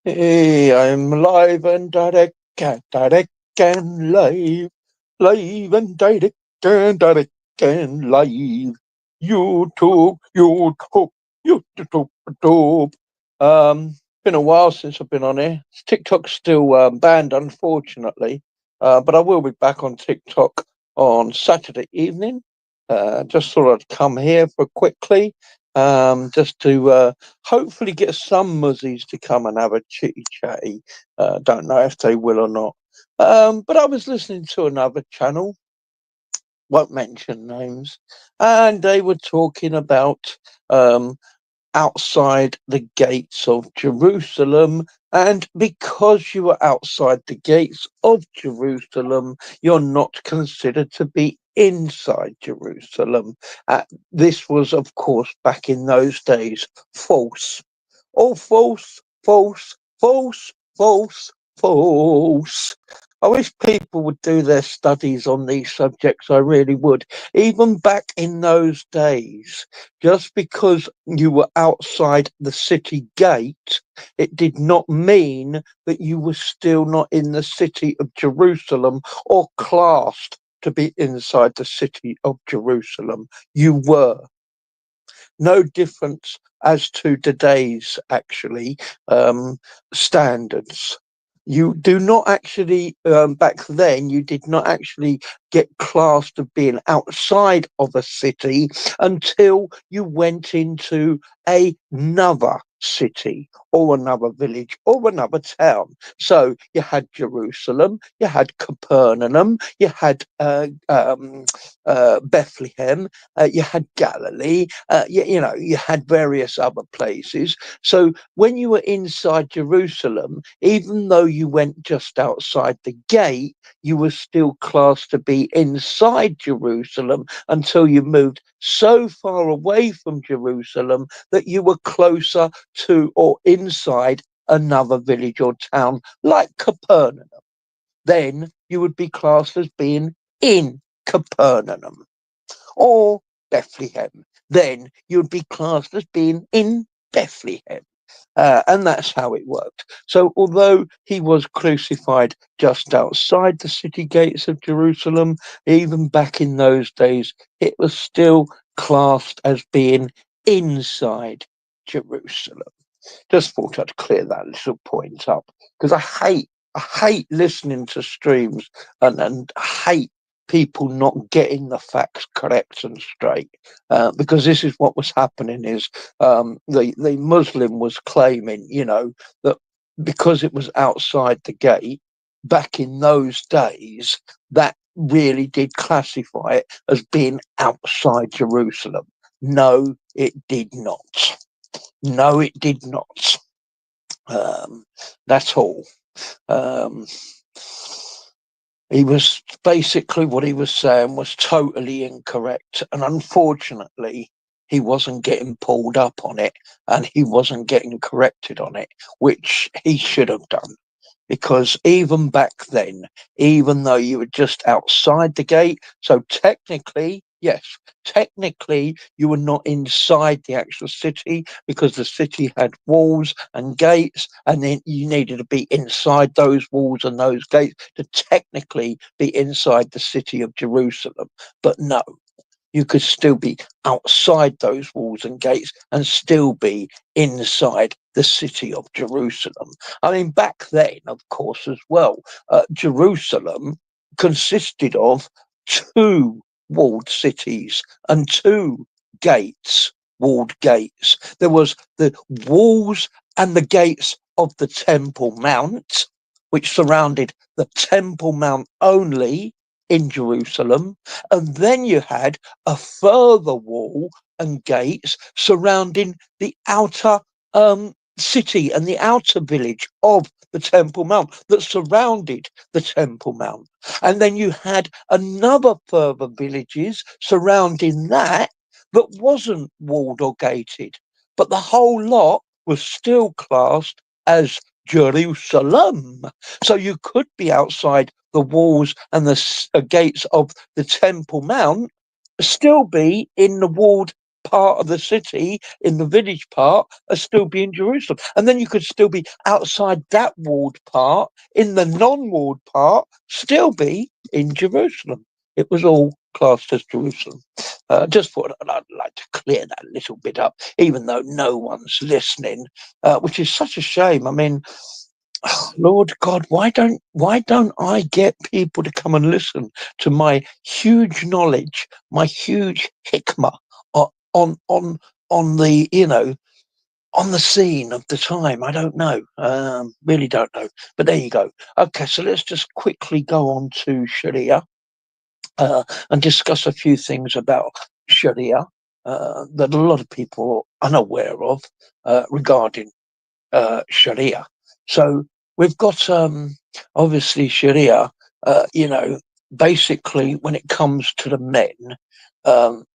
Hey, I'm live and direct and live and direct and live. YouTube, YouTube. Been a while since I've been on here. TikTok's still banned, unfortunately, but I will be back on TikTok on Saturday evening. Just thought I'd come here for quickly, just to hopefully get some muzzies to come and have a chitty chatty. Don't know if they will or not. But I was listening to another channel, won't mention names, and they were talking about um, outside the gates of Jerusalem. And because you are outside the gates of Jerusalem, you're not considered to be inside Jerusalem. This was, of course, back in those days, false. All false, false, false, false, false. I wish people would do their studies on these subjects. I really would. Even back in those days, just because you were outside the city gate, it did not mean that you were still not in the city of Jerusalem or classed to be inside the city of Jerusalem. You were. No difference as to today's actually um, standards. You do not actually, back then, you did not actually get classed of being outside of a city until you went into another city or another village or another town. So you had Jerusalem, you had Capernaum, you had Bethlehem, you had Galilee, you had various other places. So when you were inside Jerusalem, even though you went just outside the gate, you were still classed to be inside Jerusalem until you moved so far away from Jerusalem that you were closer to or inside another village or town like Capernaum. Then you would be classed as being in Capernaum or Bethlehem. Then you'd be classed as being in Bethlehem. And that's how it worked. So, although he was crucified just outside the city gates of Jerusalem, even back in those days, it was still classed as being inside Jerusalem. Just thought I'd clear that little point up because I hate listening to streams and I hate people not getting the facts correct and straight, because this is what was happening is the Muslim was claiming, that because it was outside the gate back in those days, that really did classify it as being outside Jerusalem. No, it did not. No, it did not. Um, that's all. Um, he was basically what he was saying was totally incorrect, and unfortunately, he wasn't getting pulled up on it and he wasn't getting corrected on it, which he should have done. Because even back then, even though you were just outside the gate, so technically, yes, technically you were not inside the actual city because the city had walls and gates, and then you needed to be inside those walls and those gates to technically be inside the city of Jerusalem. But no, you could still be outside those walls and gates and still be inside the city of Jerusalem. I mean, back then, of course, as well, Jerusalem consisted of two walled cities and two gates, walled gates. There was the walls and the gates of the Temple Mount, which surrounded the Temple Mount only in Jerusalem, and then you had a further wall and gates surrounding the outer city and the outer village of the Temple Mount that surrounded the Temple Mount. And then you had another further villages surrounding that that wasn't walled or gated. But the whole lot was still classed as Jerusalem. So you could be outside the walls and the gates of the Temple Mount, still be in the walled part of the city, in the village part, and still be in Jerusalem. And then you could still be outside that walled part, in the non-walled part, still be in Jerusalem. It was all classed as Jerusalem. Just thought I'd like to clear that little bit up, even though no one's listening, which is such a shame. I mean, Lord God, why don't I get people to come and listen to my huge knowledge, my huge hikmah on the on the scene of the time? I don't know, really don't know. But there you go. Okay, so let's just quickly go on to Sharia and discuss a few things about Sharia that a lot of people are unaware of regarding Sharia. So we've got obviously Sharia. Basically, when it comes to the men,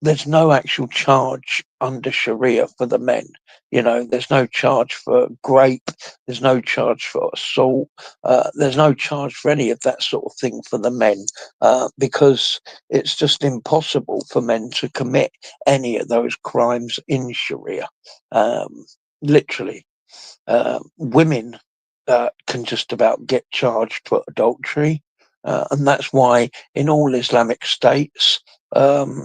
there's no actual charge under Sharia for the men. There's no charge for rape. There's no charge for assault. There's no charge for any of that sort of thing for the men, because it's just impossible for men to commit any of those crimes in Sharia. Literally. Women can just about get charged for adultery, and that's why in all Islamic states, out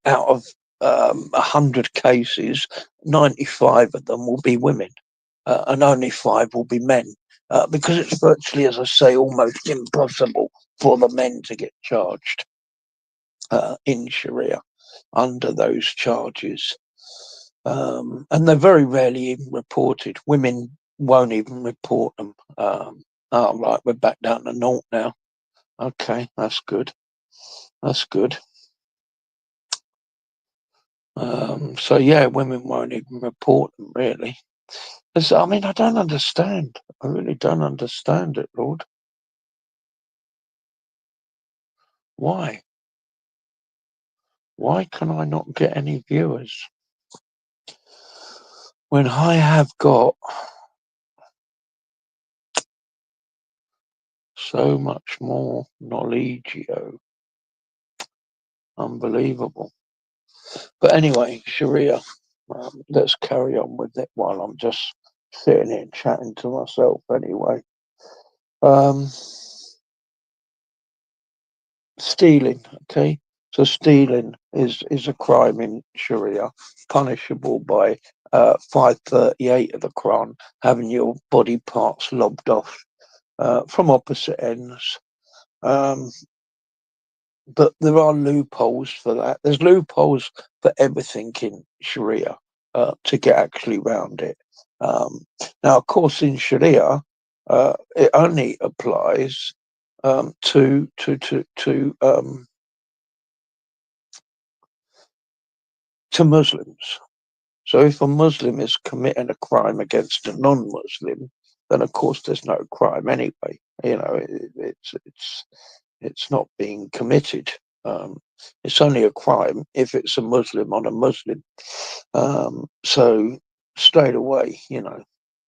of 100 cases, 95 of them will be women, and only 5 will be men, because it's virtually, as I say, almost impossible for the men to get charged in Sharia under those charges. And they're very rarely even reported. Women won't even report them. Oh, right, we're back down to naught now. Okay, that's good. That's good. So yeah, women won't even report them, really. I mean, I don't understand. I really don't understand it, Lord. Why? Why can I not get any viewers when I have got so much more knowledge? Unbelievable. But anyway, Sharia, let's carry on with it while I'm just sitting here chatting to myself anyway. Um, Stealing, okay? So stealing is a crime in Sharia, punishable by 538 of the Quran, having your body parts lobbed off from opposite ends. Um, but there are loopholes for that. There's loopholes for everything in Sharia to get actually round it. Now, of course, in Sharia, it only applies to Muslims. So, if a Muslim is committing a crime against a non-Muslim, then of course there's no crime anyway. It's not being committed. It's only a crime if it's a Muslim on a Muslim. So straight away,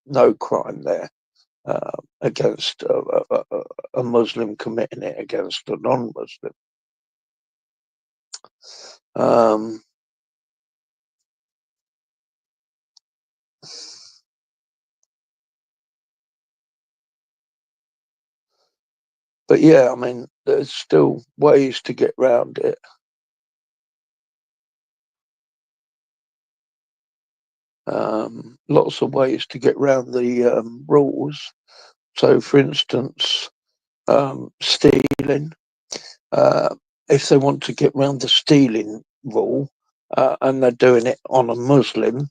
no crime there against a Muslim committing it against a non-Muslim. But yeah, I mean, there's still ways to get round it. Lots of ways to get round the rules. So, for instance, stealing. If they want to get round the stealing rule and they're doing it on a Muslim,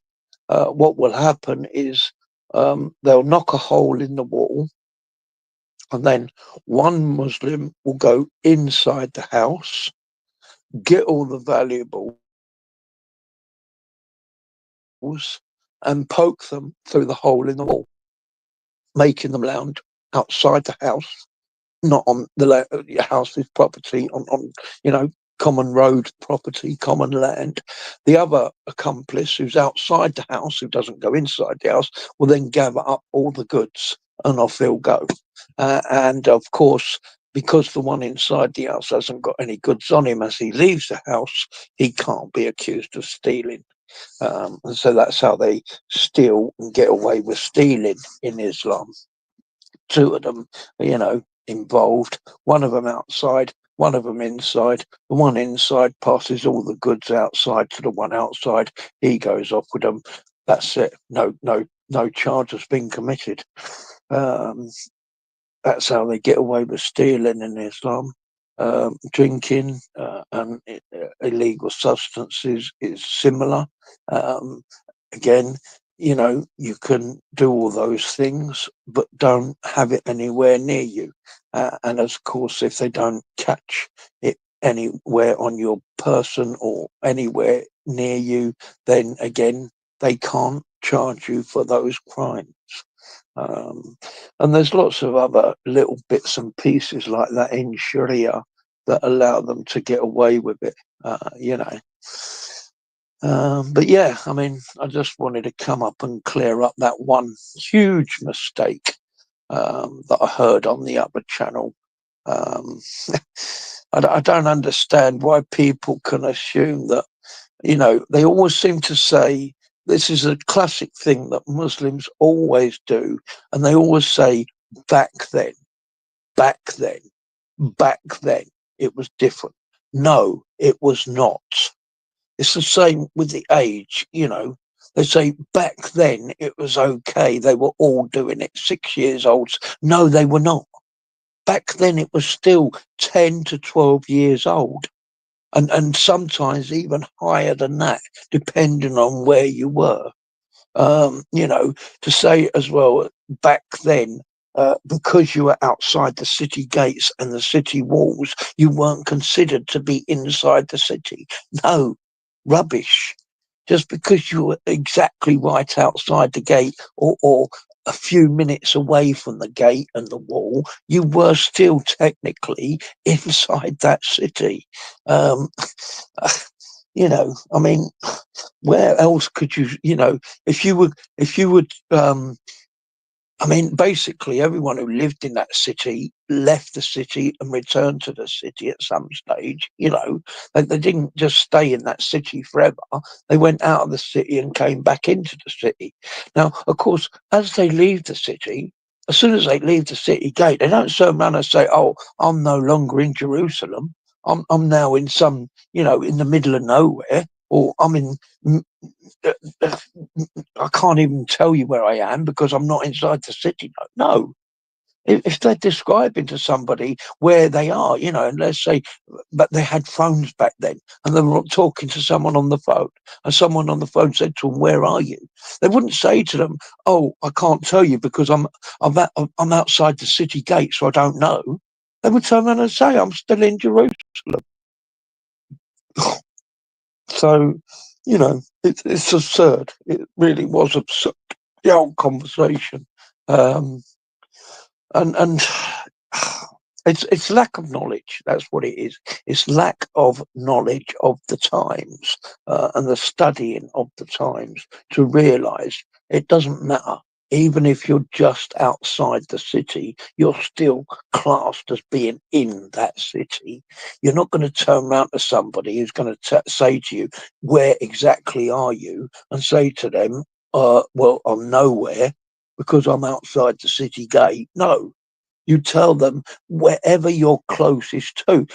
what will happen is they'll knock a hole in the wall, and then one Muslim will go inside the house, get all the valuables, and poke them through the hole in the wall, making them land outside the house, not on your house's property, on common road property, common land. The other accomplice, who's outside the house, who doesn't go inside the house, will then gather up all the goods and off they'll go. And of course, because the one inside the house hasn't got any goods on him as he leaves the house, he can't be accused of stealing. And so that's how they steal and get away with stealing in Islam. Two of them, involved. One of them outside, one of them inside. The one inside passes all the goods outside to the one outside. He goes off with them. That's it. No charge has been committed. Um, that's how they get away with stealing in Islam. Drinking and illegal substances is similar. Um, Again, you can do all those things, but don't have it anywhere near you. And of course, if they don't catch it anywhere on your person or anywhere near you, then again, they can't charge you for those crimes. Um, and there's lots of other little bits and pieces like that in Sharia that allow them to get away with it, But yeah, I mean, I just wanted to come up and clear up that one huge mistake that I heard on the other channel. Um, I don't understand why people can assume that, they always seem to say this is a classic thing that Muslims always do, and they always say back then, back then, back then it was different. No, it was not. It's the same with the age, They say back then it was okay. They were all doing it, 6 years olds. No, they were not. Back then it was still 10 to 12 years old. And sometimes even higher than that, depending on where you were. To say as well, back then, because you were outside the city gates and the city walls, you weren't considered to be inside the city. No, rubbish. Just because you were exactly right outside the gate or a few minutes away from the gate and the wall, you were still technically inside that city. Um, I mean, where else could if you would, I mean, basically everyone who lived in that city left the city and returned to the city at some stage. They didn't just stay in that city forever. They went out of the city and came back into the city. Now, of course, as they leave the city, as soon as they leave the city gate, they don't turn around and say, "Oh, I'm no longer in Jerusalem. I'm now in some, in the middle of nowhere, or I'm in I can't even tell you where I am because I'm not inside the city." No. If they're describing to somebody where they are, and let's say, but they had phones back then and they were talking to someone on the phone and someone on the phone said to them, "Where are you?" They wouldn't say to them, "Oh, I can't tell you because I'm outside the city gate, so I don't know." They would turn around and say, "I'm still in Jerusalem." So, it's absurd. It really was absurd, the whole conversation. Um, and it's lack of knowledge. That's what it is. It's lack of knowledge of the times and the studying of the times to realise it doesn't matter. Even if you're just outside the city, you're still classed as being in that city. You're not going to turn around to somebody who's going to say to you, "Where exactly are you?" and say to them, "Well, I'm nowhere because I'm outside the city gate." No, you tell them wherever you're closest to.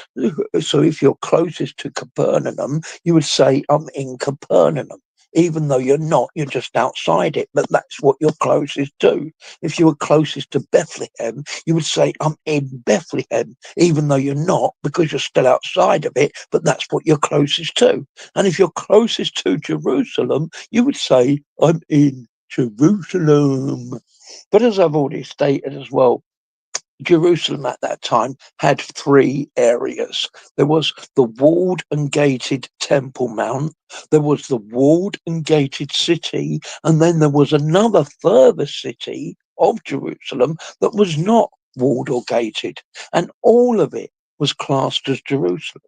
So if you're closest to Capernaum, you would say, "I'm in Capernaum." Even though you're not, you're just outside it, but that's what you're closest to. If you were closest to Bethlehem, you would say, "I'm in Bethlehem," even though you're not, because you're still outside of it, but that's what you're closest to. And if you're closest to Jerusalem, you would say, "I'm in Jerusalem." But as I've already stated as well, Jerusalem at that time had three areas. There was the walled and gated Temple Mount, there was the walled and gated city, and then there was another further city of Jerusalem that was not walled or gated, and all of it was classed as Jerusalem.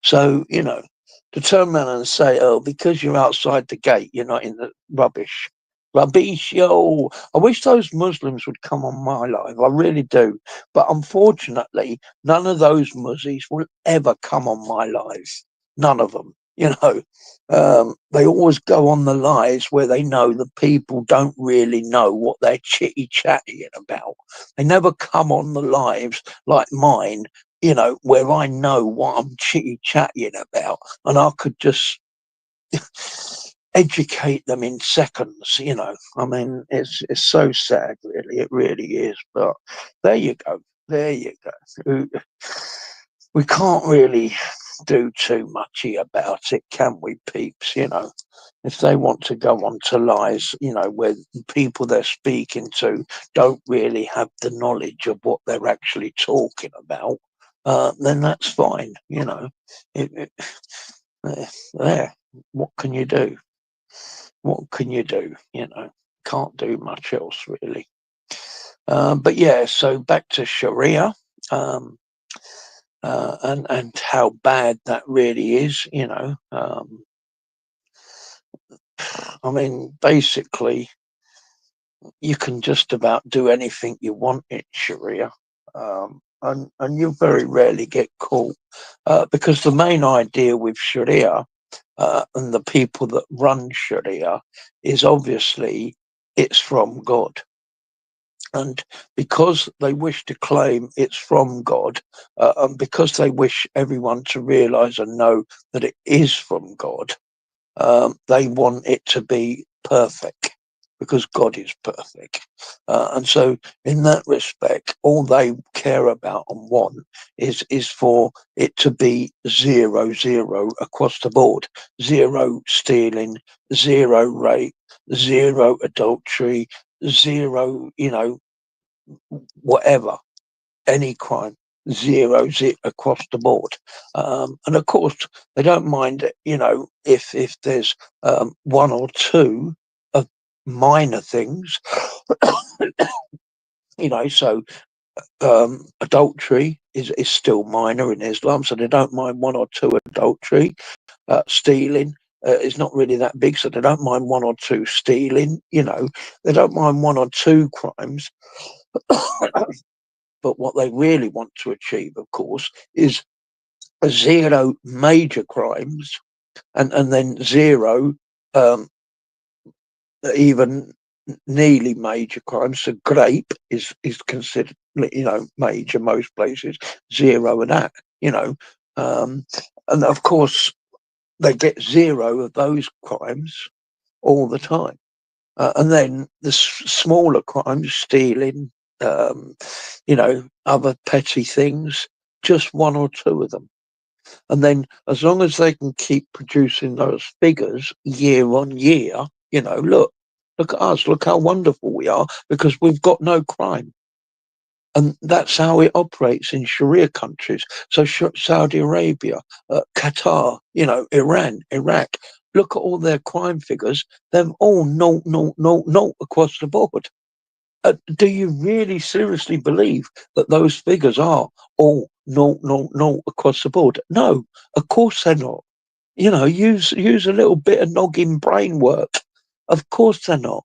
So, to turn around and say, "Oh, because you're outside the gate, you're not in the rubbish." Rubbish, yo. I wish those Muslims would come on my live. I really do. But unfortunately, none of those Muzzies will ever come on my live. None of them. They always go on the lives where they know the people don't really know what they're chitty chatting about. They never come on the lives like mine, where I know what I'm chitty chatting about, and I could just educate them in seconds. I mean, it's so sad, really. It really is. But there you go. There you go. We can't really do too much about it, can we, peeps? If they want to go on to lies, where the people they're speaking to don't really have the knowledge of what they're actually talking about, then that's fine. There. What can you do? What can you do? Can't do much else really. But yeah, so back to Sharia, um, and how bad that really is. I mean, basically, you can just about do anything you want in Sharia, and you very rarely get caught, because the main idea with Sharia, and the people that run Sharia, is obviously it's from God. And because they wish to claim it's from God, and because they wish everyone to realize and know that it is from God, they want it to be perfect because God is perfect. And so, in that respect, all they care about and want is for it to be 0-0 across the board. Zero stealing, zero rape, zero adultery, zero, whatever, any crime, zero across the board. And of course, they don't mind, if there's one or two of minor things, so adultery is still minor in Islam, so they don't mind one or two adultery. Stealing is not really that big, so they don't mind one or two stealing. They don't mind one or two crimes. But what they really want to achieve, of course, is zero major crimes, and then zero, um, even nearly major crimes. So grape is considered, major most places. Zero of that, um, and of course they get zero of those crimes all the time. And then the smaller crimes, stealing, other petty things, just one or two of them. And then as long as they can keep producing those figures year on year, look at us, look how wonderful we are because we've got no crime. And that's how it operates in Sharia countries. So Saudi Arabia, Qatar, Iran, Iraq. Look at all their crime figures. They're all no, no, no, no across the board. Do you really seriously believe that those figures are all no, no, no across the board? No, of course they're not. Use a little bit of noggin brain work. Of course they're not.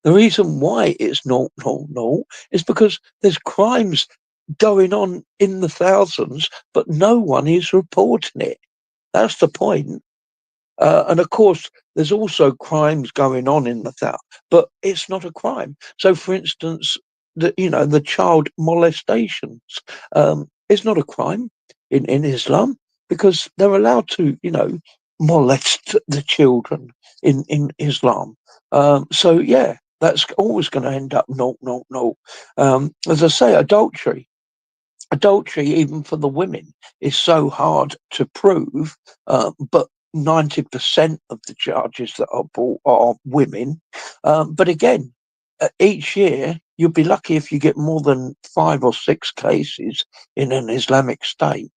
The reason why it's not no, no is because there's crimes going on in the thousands, but no one is reporting it. That's the point. And of course, there's also crimes going on in the South, but it's not a crime. So, for instance, the child molestations is not a crime in Islam because they're allowed to, molest the children in Islam. So, yeah, that's always going to end up no, no, no. As I say, adultery, even for the women, is so hard to prove, but 90% of the charges that are brought are women. But again, each year, you'll be lucky if you get more than 5 or 6 cases in an Islamic state.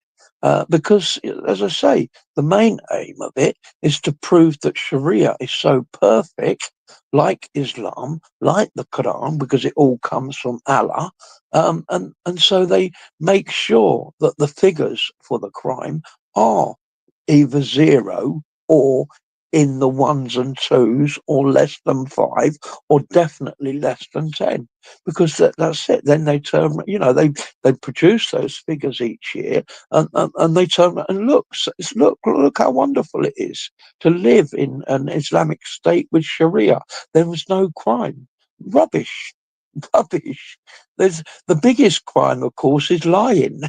Because, as I say, the main aim of it is to prove that Sharia is so perfect, like Islam, like the Quran, because it all comes from Allah. And so they make sure that the figures for the crime are either zero or in the ones and twos, or less than five, or definitely less than 10, because that's it. Then they turn, they produce those figures each year, and they turn and look how wonderful it is to live in an Islamic state with Sharia. There was no crime. Rubbish. Rubbish. There's the biggest crime, of course, is lying.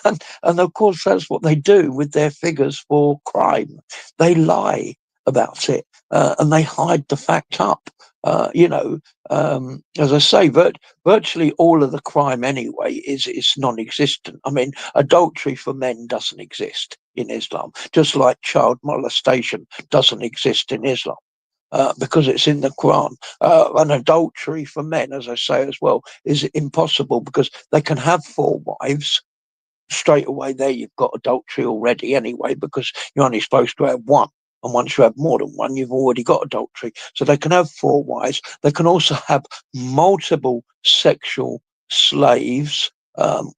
And of course, that's what they do with their figures for crime. They lie about it, and they hide the fact up. As I say, virtually all of the crime anyway is non-existent. I mean, adultery for men doesn't exist in Islam, just like child molestation doesn't exist in Islam. Because it's in the Quran. An adultery for men, as I say as well, is impossible because they can have four wives. Straight away, there you've got adultery already anyway, because you're only supposed to have one. And once you have more than one, you've already got adultery. So they can have four wives. They can also have multiple sexual slaves,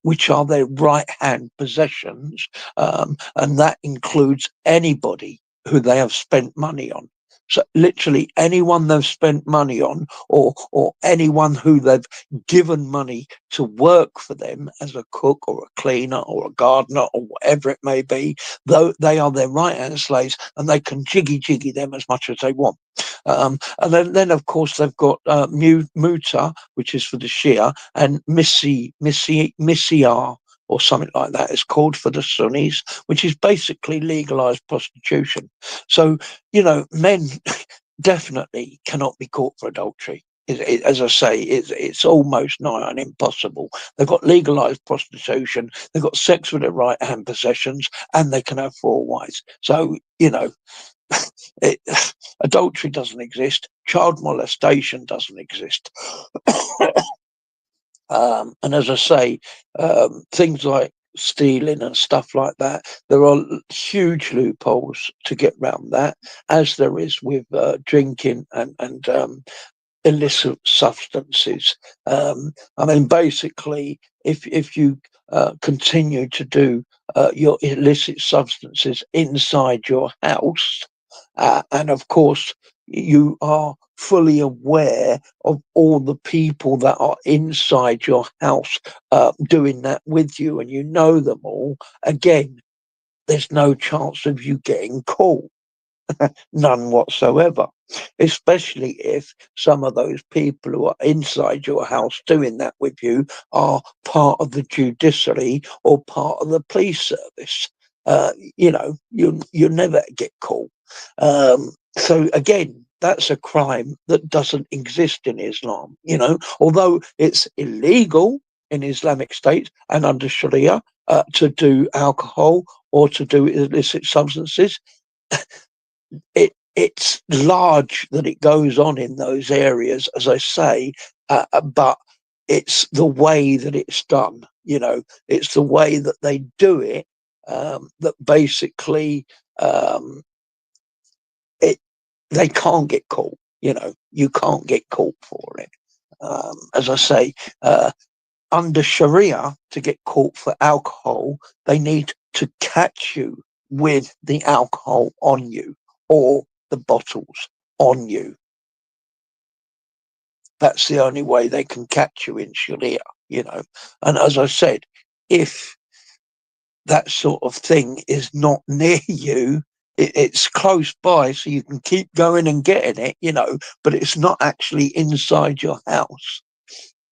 which are their right hand possessions. And that includes anybody who they have spent money on. So literally anyone they've spent money on, or anyone who they've given money to work for them as a cook or a cleaner or a gardener or whatever it may be, though they are their right hand slaves, and they can jiggy them as much as they want. And then of course they've got muta, which is for the Shia, and misyar, or something like that is called for the Sunnis, which is basically legalized prostitution. So, men definitely cannot be caught for adultery. As I say, it's almost nigh on impossible. They've got legalized prostitution, they've got sex with their right hand possessions, and they can have four wives. So, it, adultery doesn't exist, child molestation doesn't exist. And as I say, things like stealing and stuff like that, there are huge loopholes to get around that, as there is with drinking and illicit substances. I mean, basically, if you continue to do your illicit substances inside your house, and of course, you are fully aware of all the people that are inside your house doing that with you, and you know them all, again, there's no chance of you getting caught. None whatsoever. Especially if some of those people who are inside your house doing that with you are part of the judiciary or part of the police service. You never get caught. So again, that's a crime that doesn't exist in Islam. Although it's illegal in Islamic states and under Sharia to do alcohol or to do illicit substances, it's large that it goes on in those areas, as I say, but it's the way that it's done. It's the way that they do it, that basically it they can't get caught. You can't get caught for it. As I say, under Sharia, to get caught for alcohol, they need to catch you with the alcohol on you, or the bottles on you. That's the only way they can catch you in Sharia. And as I said, if that sort of thing is not near you, it's close by, so you can keep going and getting it, but it's not actually inside your house,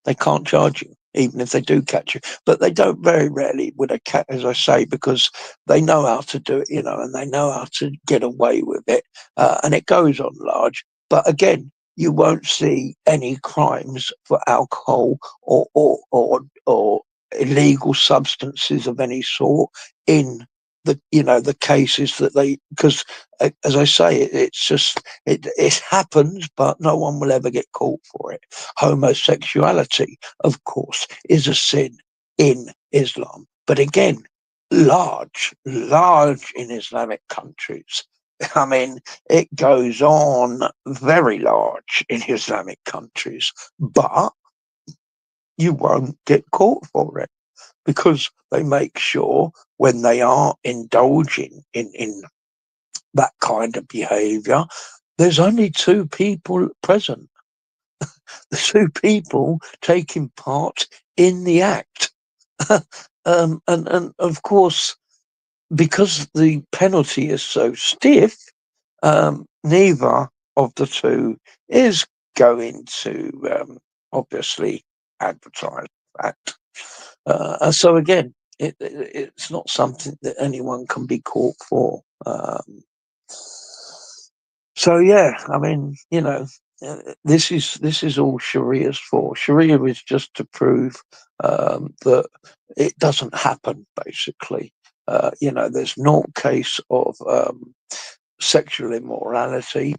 they can't charge you, even if they do catch you. But they don't very rarely with a cat, as I say, because they know how to do it, and they know how to get away with it. And it goes on large. But again, you won't see any crimes for alcohol or illegal substances of any sort in the cases that they, because as I say, it's just it happens, but no one will ever get caught for it. Homosexuality, of course, is a sin in Islam, but again, large in Islamic countries. I mean, it goes on very large in Islamic countries, but you won't get caught for it, because they make sure when they are indulging in that kind of behaviour, there's only two people present, the two people taking part in the act. And of course, because the penalty is so stiff, neither of the two is going to obviously advertise that. So again, it's not something that anyone can be caught for. So yeah, I mean, this is all Sharia's for. Sharia is just to prove that it doesn't happen. Basically, there's no case of sexual immorality.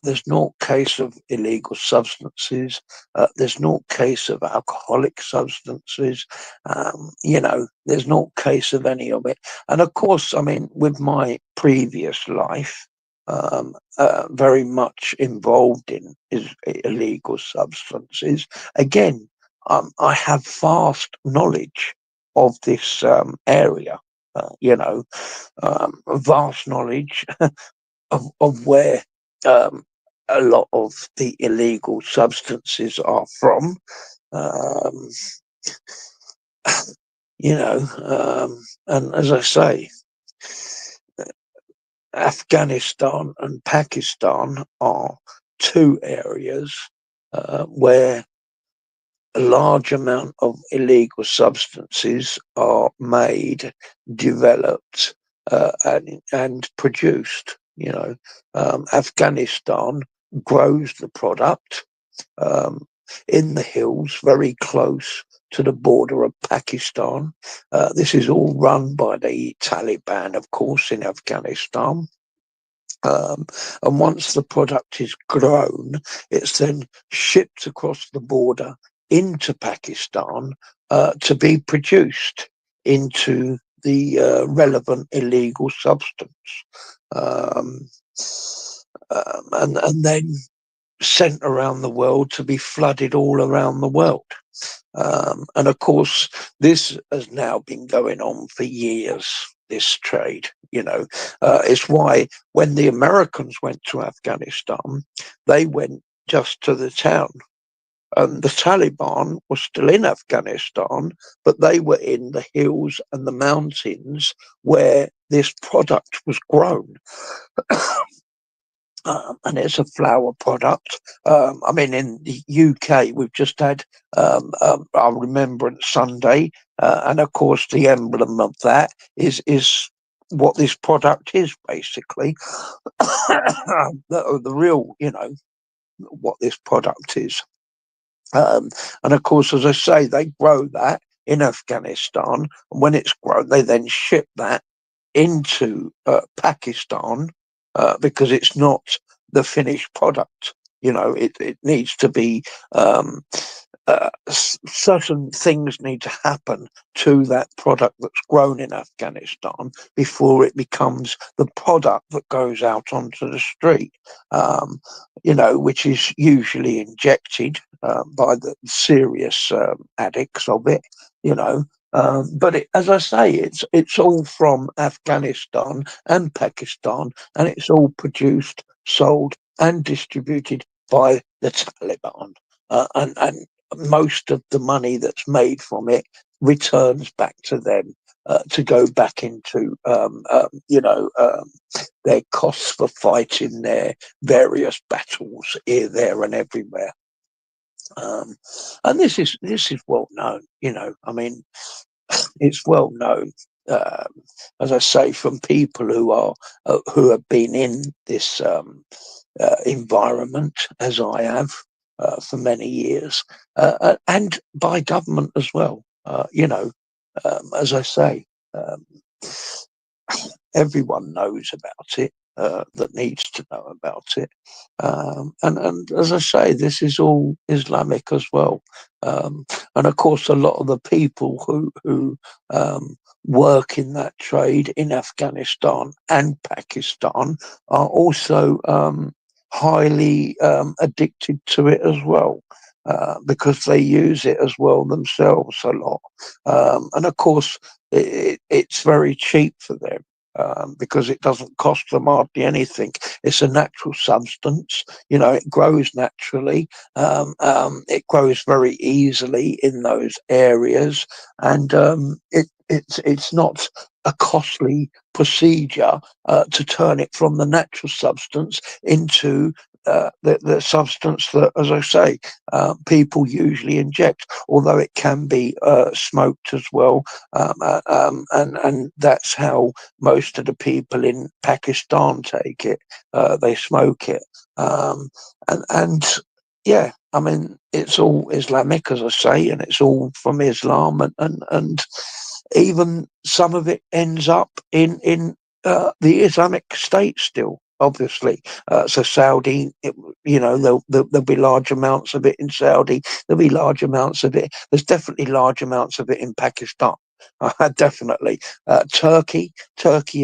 There's no case of illegal substances. There's no case of alcoholic substances. There's no case of any of it. And of course, I mean, with my previous life, very much involved in illegal substances, again, I have vast knowledge of this area. Vast knowledge of where a lot of the illegal substances are from. Um, and as I say, Afghanistan and Pakistan are two areas where a large amount of illegal substances are made, developed, and produced. Afghanistan grows the product um, in the hills, very close to the border of Pakistan. This is all run by the Taliban, of course, in Afghanistan. And once the product is grown, it's then shipped across the border into Pakistan to be produced into the relevant illegal substance, um, and then sent around the world to be flooded all around the world. And of course, this has now been going on for years, this trade. It's why when the Americans went to Afghanistan, they went just to the town. And the Taliban was still in Afghanistan, but they were in the hills and the mountains where this product was grown. And it's a flour product. I mean, in the UK, we've just had our Remembrance Sunday, and of course, the emblem of that is what this product is basically. The real, what this product is. And of course, as I say, they grow that in Afghanistan, and when it's grown, they then ship that into Pakistan because it's not the finished product. It needs to be certain things need to happen to that product that's grown in Afghanistan before it becomes the product that goes out onto the street, which is usually injected by the serious addicts of it, but as I say, it's all from Afghanistan and Pakistan, and it's all produced, sold, and distributed by the Taliban. And most of the money that's made from it returns back to them to go back into, their costs for fighting their various battles here, there, and everywhere. And this is well known. I mean, it's well known, um, as I say, from people who have been in this environment, as I have for many years, and by government as well. As I say, um, everyone knows about it that needs to know about it. And as I say, this is all Islamic as well. And of course, a lot of the people who work in that trade in Afghanistan and Pakistan are also highly addicted to it as well. Because they use it as well themselves a lot. And of course, it's very cheap for them. because it doesn't cost them hardly anything. It's a natural substance, it grows naturally. It grows very easily in those areas, and it's not a costly procedure to turn it from the natural substance into the substance that, as I say, people usually inject, although it can be smoked as well. And that's how most of the people in Pakistan take it. They smoke it. And yeah, I mean, it's all Islamic, as I say, and it's all from Islam, and even some of it ends up in the Islamic State still, obviously. So Saudi, there'll be large amounts of it in Saudi. There'll be large amounts of it. There's definitely large amounts of it in Pakistan. Definitely. Turkey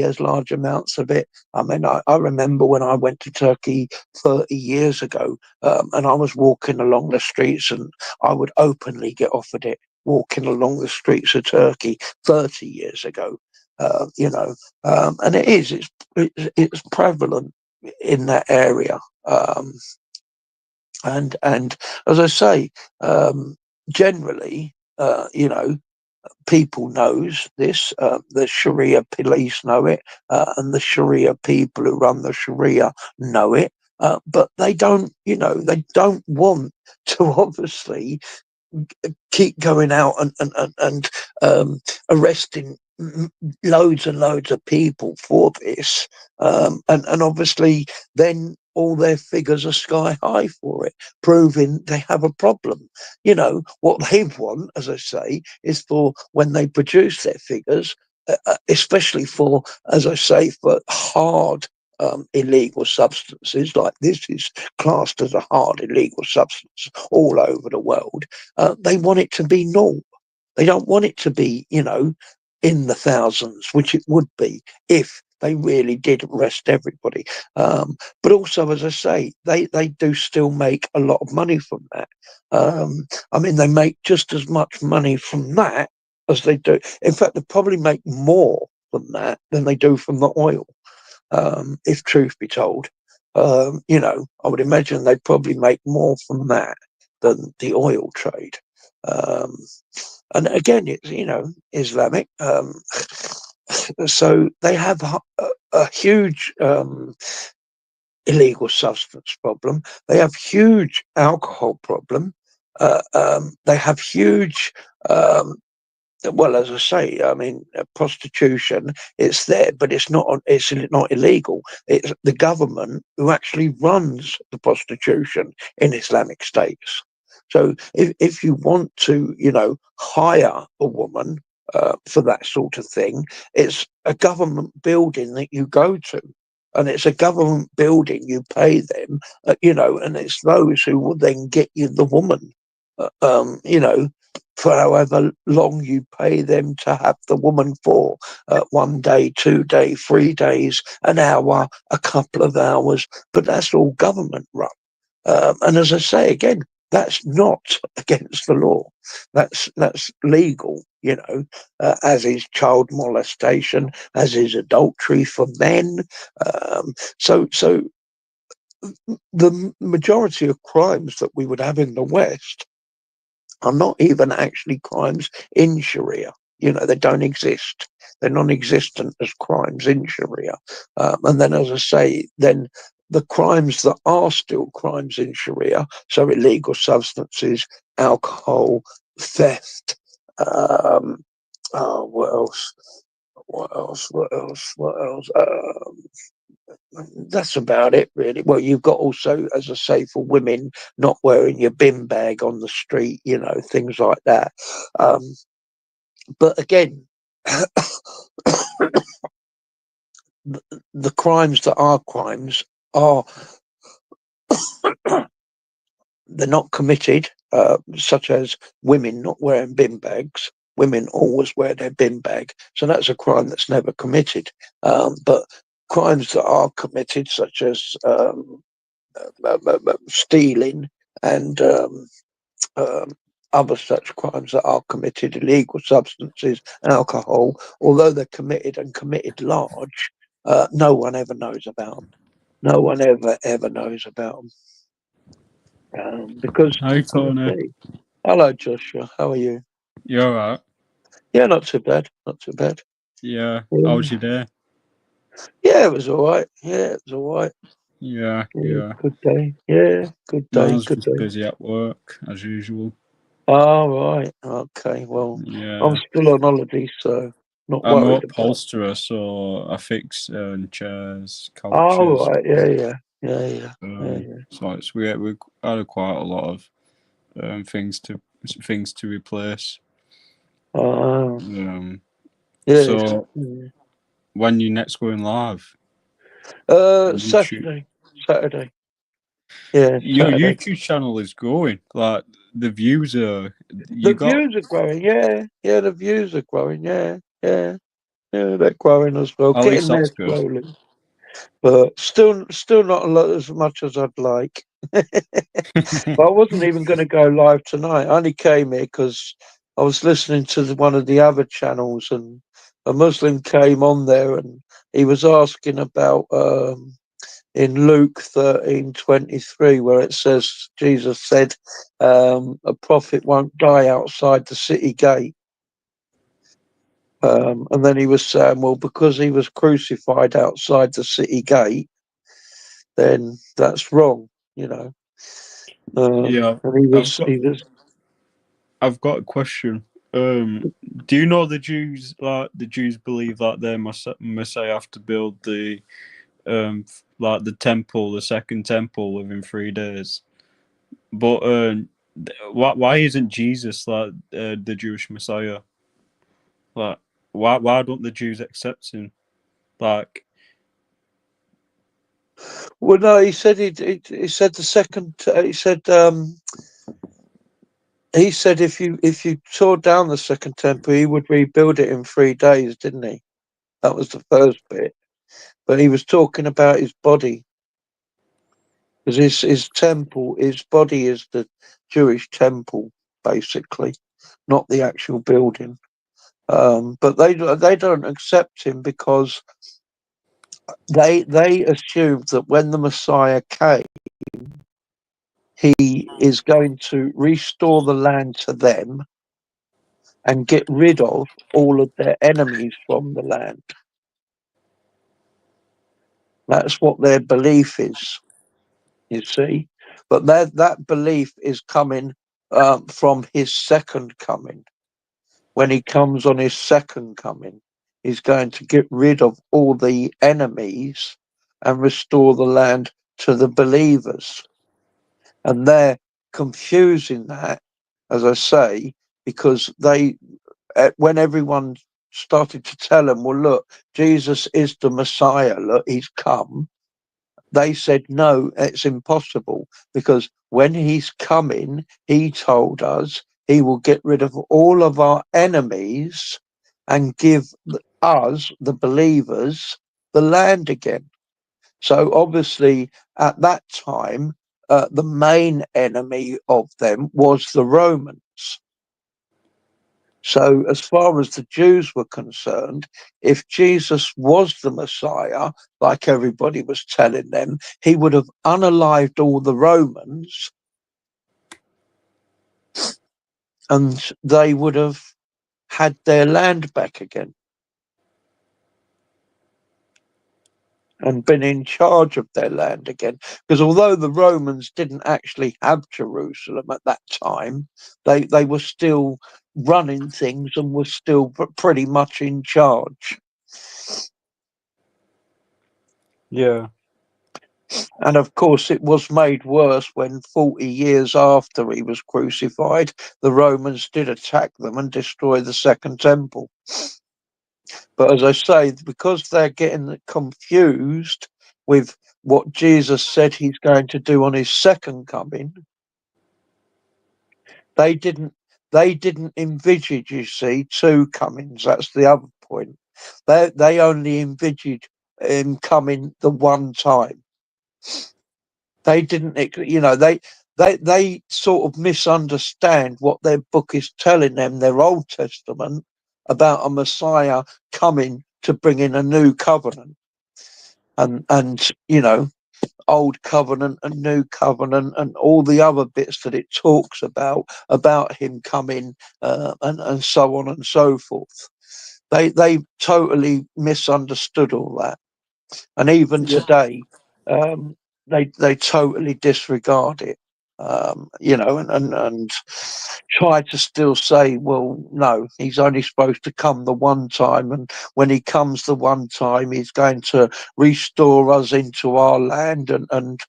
has large amounts of it. I mean, I remember when I went to Turkey 30 years ago, and I was walking along the streets, and I would openly get offered it walking along the streets of Turkey 30 years ago. And it's prevalent in that area. And as I say, generally, people knows this. The Sharia police know it, and the Sharia people who run the Sharia know it. But they don't want to obviously keep going out and arresting loads and loads of people for this, and obviously then all their figures are sky high for it, proving they have a problem. What they want, as I say, is for when they produce their figures, especially for, as I say, for hard illegal substances, like this is classed as a hard illegal substance all over the world. They want it to be normal. They don't want it to be, in the thousands, which it would be if they really did arrest everybody. But also, as I say, they do still make a lot of money from that. I mean, they make just as much money from that as they do. In fact, they probably make more from that than they do from the oil, if truth be told. I would imagine they'd probably make more from that than the oil trade. Um, and again, it's Islamic. So they have a huge illegal substance problem. They have huge alcohol problem. They have huge um, well, as I say, I mean, prostitution, it's there, but it's not illegal. It's the government who actually runs the prostitution in Islamic states. So if you want to, hire a woman for that sort of thing, it's a government building that you go to. And it's a government building, you pay them, and it's those who will then get you the woman. Uh, um, you know, for however long you pay them to have the woman for, 1 day, 2 day, 3 days, an hour, a couple of hours, but that's all government run. And as I say again, that's not against the law. That's legal, as is child molestation, as is adultery for men. So the majority of crimes that we would have in the West are not even actually crimes in Sharia. They don't exist. They're non-existent as crimes in Sharia. And then, as I say, then the crimes that are still crimes in Sharia, so illegal substances, alcohol, theft, what else? What else? What else? What else? That's about it, really. Well, you've got also, as I say, for women, not wearing your bin bag on the street, things like that. Um, but again, the crimes that are crimes are they're not committed, such as women not wearing bin bags. Women always wear their bin bag, so that's a crime that's never committed. But crimes that are committed, such as stealing and other such crimes that are committed, illegal substances, alcohol, although they're committed and committed large, no one ever knows about them. No one ever knows about them. Because, Hi, as I Tony. say, hello, Joshua, how are you? You alright? Yeah, not too bad, not too bad. Yeah. How's Yeah, your day? yeah, it was all right. Yeah, it was all right. Yeah, Yeah, yeah. good day. Yeah, good day, Mine's good just day. busy at work, as usual. All right. Okay. Well, I'm Yeah. still on holiday, so not I'm an worried about. upholsterer, so I fix chairs, All couches. right. Yeah, yeah, yeah, yeah, yeah, yeah. So we had quite a lot of um, things to things to replace. Oh, Um, yes. so when you next going live on YouTube, Saturday. Saturday. Yeah, your Saturday. YouTube channel is growing. Like the views are, The you got views are growing. Yeah, yeah. The views are growing. Yeah, yeah, yeah. They're growing as well. at least Getting there that's good. slowly, but still not a lot as much as I'd like. But I wasn't even going to go live tonight. I only came here because I was listening to one of the other channels, and a Muslim came on there, and he was asking about in Luke 13:23, where it says Jesus said a prophet won't die outside the city gate. And then he was saying, well, because he was crucified outside the city gate, then that's wrong, you know. Yeah, And he I've was got he was I've got a question. Do you know the Jews? Like the Jews believe that their Messiah have to build the like the temple, the second temple within 3 days. But why isn't Jesus like the Jewish Messiah? Like why don't the Jews accept him? Like well, no, he said the second he said if you tore down the second temple, he would rebuild it in 3 days, didn't he? That was the first bit. But he was talking about his body, because his temple, his body is the Jewish temple, basically, not the actual building. But they don't accept him because they assumed that when the Messiah came, he is going to restore the land to them and get rid of all of their enemies from the land. That's what their belief is, you see. But that belief is coming from his second coming. When he comes on his second coming, he's going to get rid of all the enemies and restore the land to the believers. And they're confusing that, as I say, because when everyone started to tell them, well, look, Jesus is the Messiah, look, he's come, they said, no, it's impossible, because when he's coming, he told us he will get rid of all of our enemies and give us, the believers, the land again. So obviously, at that time, the main enemy of them was the Romans. So, as far as the Jews were concerned, if Jesus was the Messiah, like everybody was telling them, he would have unalived all the Romans and they would have had their land back again and been in charge of their land again. Because although the Romans didn't actually have Jerusalem at that time, they were still running things and were still pretty much in charge. yeah, And of course, it was made worse when 40 years after he was crucified, the Romans did attack them and destroy the Second Temple. But as I say, because they're getting confused with what Jesus said he's going to do on his second coming, they didn't envisage, you see, two comings. That's the other point. They only envisaged him coming the one time. They didn't, they sort of misunderstand what their book is telling them, their Old Testament, about a Messiah coming to bring in a new covenant. And Old Covenant and New Covenant and all the other bits that it talks about him coming, and so on and so forth. They totally misunderstood all that, and even Yeah. today, they totally disregard it. And try to still say, well, no, he's only supposed to come the one time, and when he comes the one time, he's going to restore us into our land and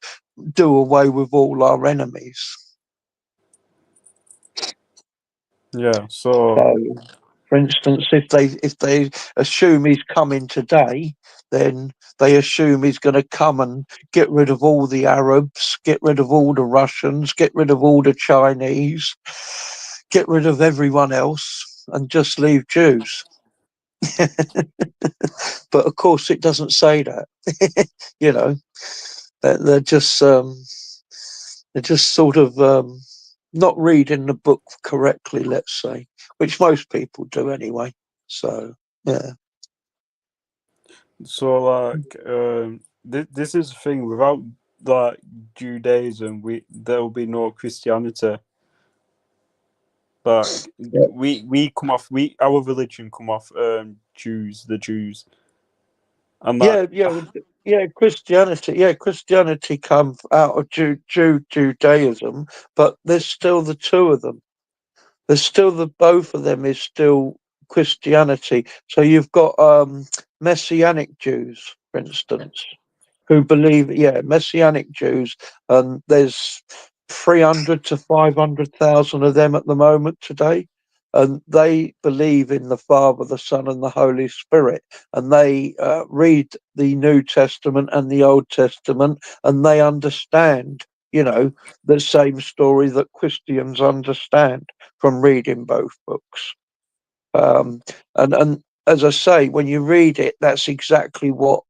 do away with all our enemies. Yeah. So So, for instance, if they assume he's coming today, then they assume he's going to come and get rid of all the Arabs, get rid of all the Russians, get rid of all the Chinese, get rid of everyone else, and just leave Jews. But of course, it doesn't say that. you know, they're just sort of not reading the book correctly, let's say, which most people do anyway. So yeah. so like this is the thing. Without like Judaism, there will be no Christianity. Like we come off our religion come off Jews, the Jews, and like Yeah, Christianity come out of Judaism, but there's still the two of them. There's still both of them is still Christianity. So you've got Messianic Jews, for instance, who believe, Messianic Jews, and there's 300 to 500,000 of them at the moment today. And they believe in the Father, the Son, and the Holy Spirit. And they read the New Testament and the Old Testament, and they understand, the same story that Christians understand from reading both books. And as I say, when you read it, that's exactly what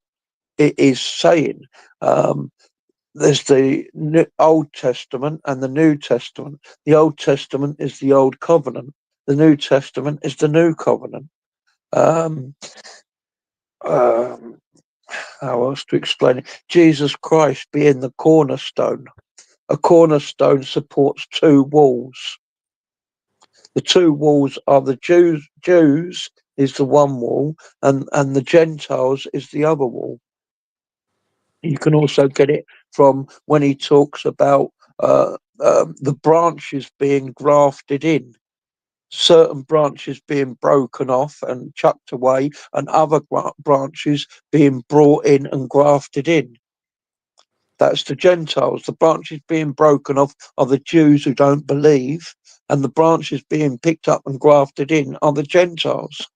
it is saying. There's the Old Testament and the New Testament. The Old Testament is the Old Covenant. The New Testament is the New Covenant. Um, um, how else to explain it? Jesus Christ being the cornerstone. A cornerstone supports two walls. The two walls are the Jews. Jews is the one wall, and the Gentiles is the other wall. You can also get it from when he talks about the branches being grafted in, certain branches being broken off and chucked away, and other branches being brought in and grafted in. That's the Gentiles. The branches being broken off are the Jews who don't believe, and the branches being picked up and grafted in are the Gentiles.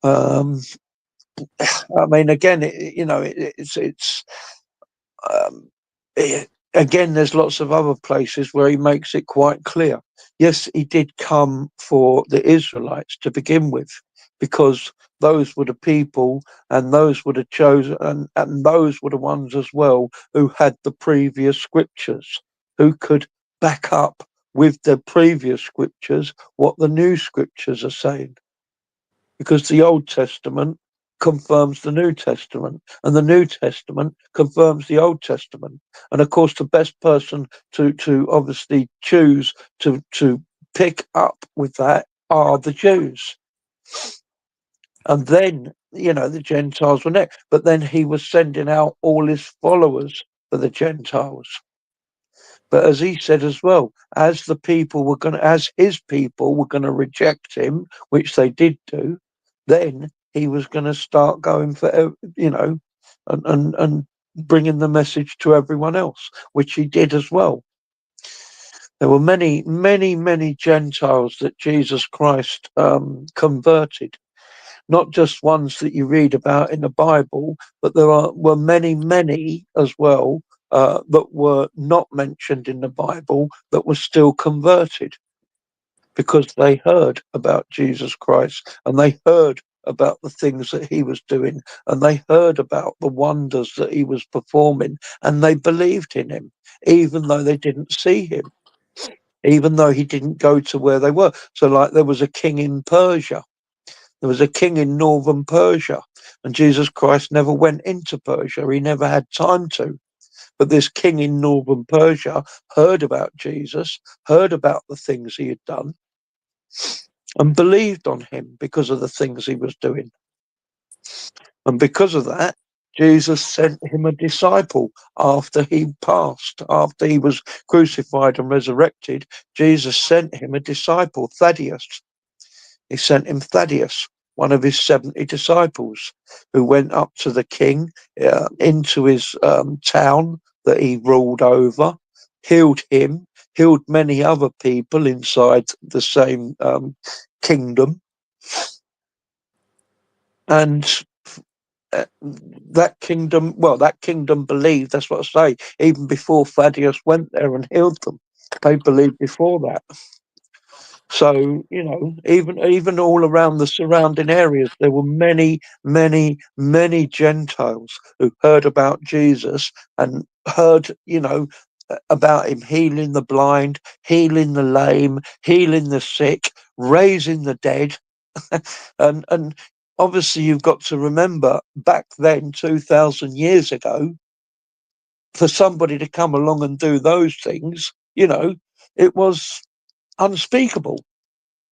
I mean, again, it's um, again, there's lots of other places where he makes it quite clear. Yes, he did come for the Israelites to begin with, because those were the people and those were the chosen, and those were the ones as well who had the previous scriptures, who could back up with the previous scriptures what the new scriptures are saying. Because the Old Testament confirms the New Testament, and the New Testament confirms the Old Testament. And of course, the best person to obviously choose to pick up with that are the Jews. And then, the Gentiles were next. But then he was sending out all his followers for the Gentiles. But as he said as well, as his people were going to reject him, which they did do, then he was going to start going for, and bringing the message to everyone else, which he did as well. There were many, many, many Gentiles that Jesus Christ converted, not just ones that you read about in the Bible, but were many, many as well that were not mentioned in the Bible that were still converted, because they heard about Jesus Christ and they heard about the things that he was doing, and they heard about the wonders that he was performing, and they believed in him, even though they didn't see him, even though he didn't go to where they were. So, like, there was a king in Persia. There was a king in northern Persia, and Jesus Christ never went into Persia. He never had time to. But this king in northern Persia heard about Jesus, heard about the things he had done, and believed on him because of the things he was doing. And because of that, Jesus sent him a disciple after he passed, after he was crucified and resurrected. Jesus sent him a disciple, Thaddeus. He sent him Thaddeus, one of his 70 disciples, who went up to the king into his town that he ruled over, healed him, healed many other people inside the same kingdom. And that kingdom believed, that's what I say, even before Thaddeus went there and healed them. They believed before that. So, even all around the surrounding areas, there were many, many, many Gentiles who heard about Jesus and heard, about him healing the blind, healing the lame, healing the sick, raising the dead. and obviously, you've got to remember back then, 2,000 years ago, for somebody to come along and do those things, it was unspeakable.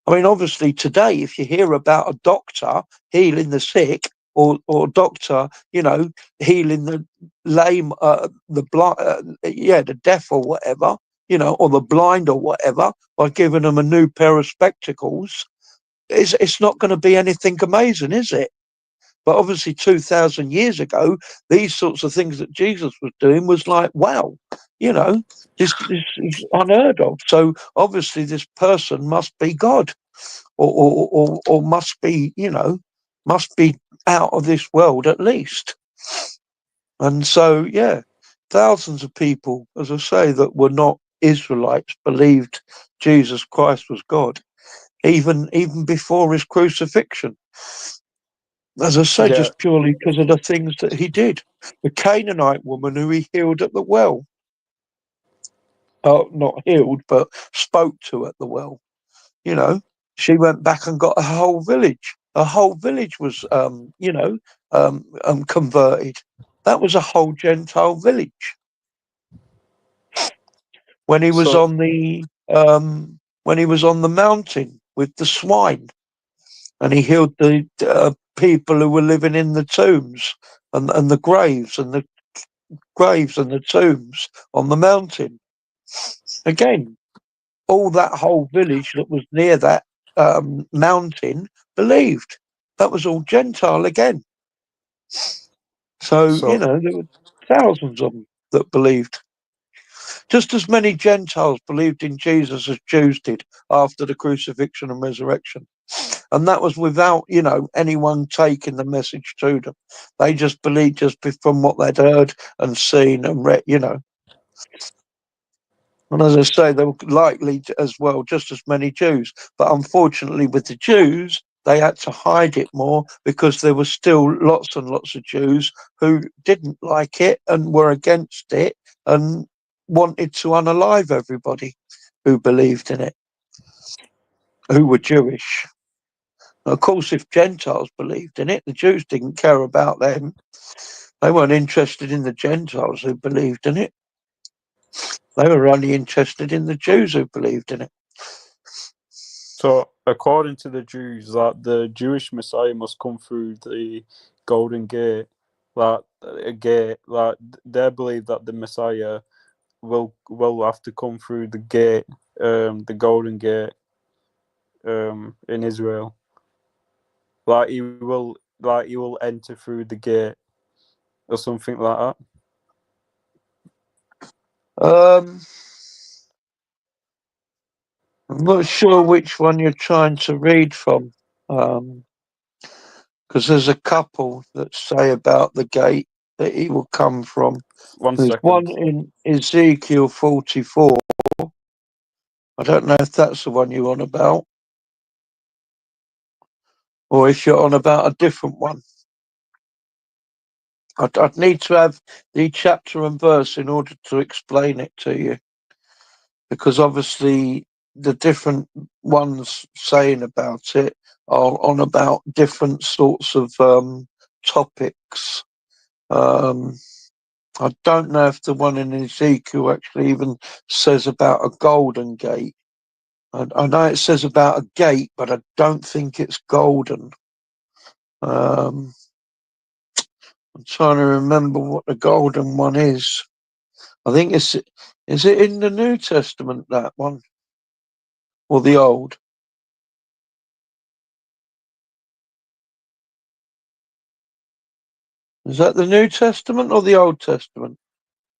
I mean, obviously today, if you hear about a doctor healing the sick, or doctor, healing the lame, the blind, the deaf or whatever, or the blind or whatever, by giving them a new pair of spectacles, it's not going to be anything amazing, is it? But obviously 2,000 years ago, these sorts of things that Jesus was doing was like, wow, this is unheard of. So obviously this person must be God, or must be, must be out of this world at least. And so, yeah, thousands of people, as I say, that were not Israelites believed Jesus Christ was God, even before his crucifixion. As I say, Yeah. just purely because of the things that he did. The Canaanite woman who he healed at the well, not healed, but spoke to at the well, she went back and got a whole village. A whole village was, converted. That was a whole Gentile village. When he was So on the mountain with the swine, and he healed the people who were living in the tombs and the graves and the tombs on the mountain. Again, all that whole village that was near that mountain believed. That was all Gentile again. So, so there were thousands of them that believed. Just as many Gentiles believed in Jesus as Jews did after the crucifixion and resurrection. And that was without, anyone taking the message to them. They just believed just from what they'd heard and seen and read, And as I say, there were likely as well just as many Jews. But unfortunately, with the Jews, they had to hide it more because there were still lots and lots of Jews who didn't like it and were against it and wanted to unalive everybody who believed in it, who were Jewish. Of course, if Gentiles believed in it, the Jews didn't care about them. They weren't interested in the Gentiles who believed in it. They were only interested in the Jews who believed in it. So, according to the Jews, that the Jewish Messiah must come through the Golden Gate, that a gate, that they believe that the Messiah will have to come through the gate, the Golden Gate, in Israel. He will enter through the gate or something like that. I'm not sure which one you're trying to read from, because there's a couple that say about the gate that he will come from. One There's second. one in Ezekiel 44. I don't know if that's the one you're on about. or if you're on about a different one. I'd need to have the chapter and verse in order to explain it to you, because obviously the different ones saying about it are on about different sorts of topics. I don't know if the one in Ezekiel actually even says about a golden gate. I know it says about a gate, but I don't think it's golden. I'm trying to remember what the golden one is. I think is it in the New Testament, that one? Or the Old? Is that the New Testament or the Old Testament?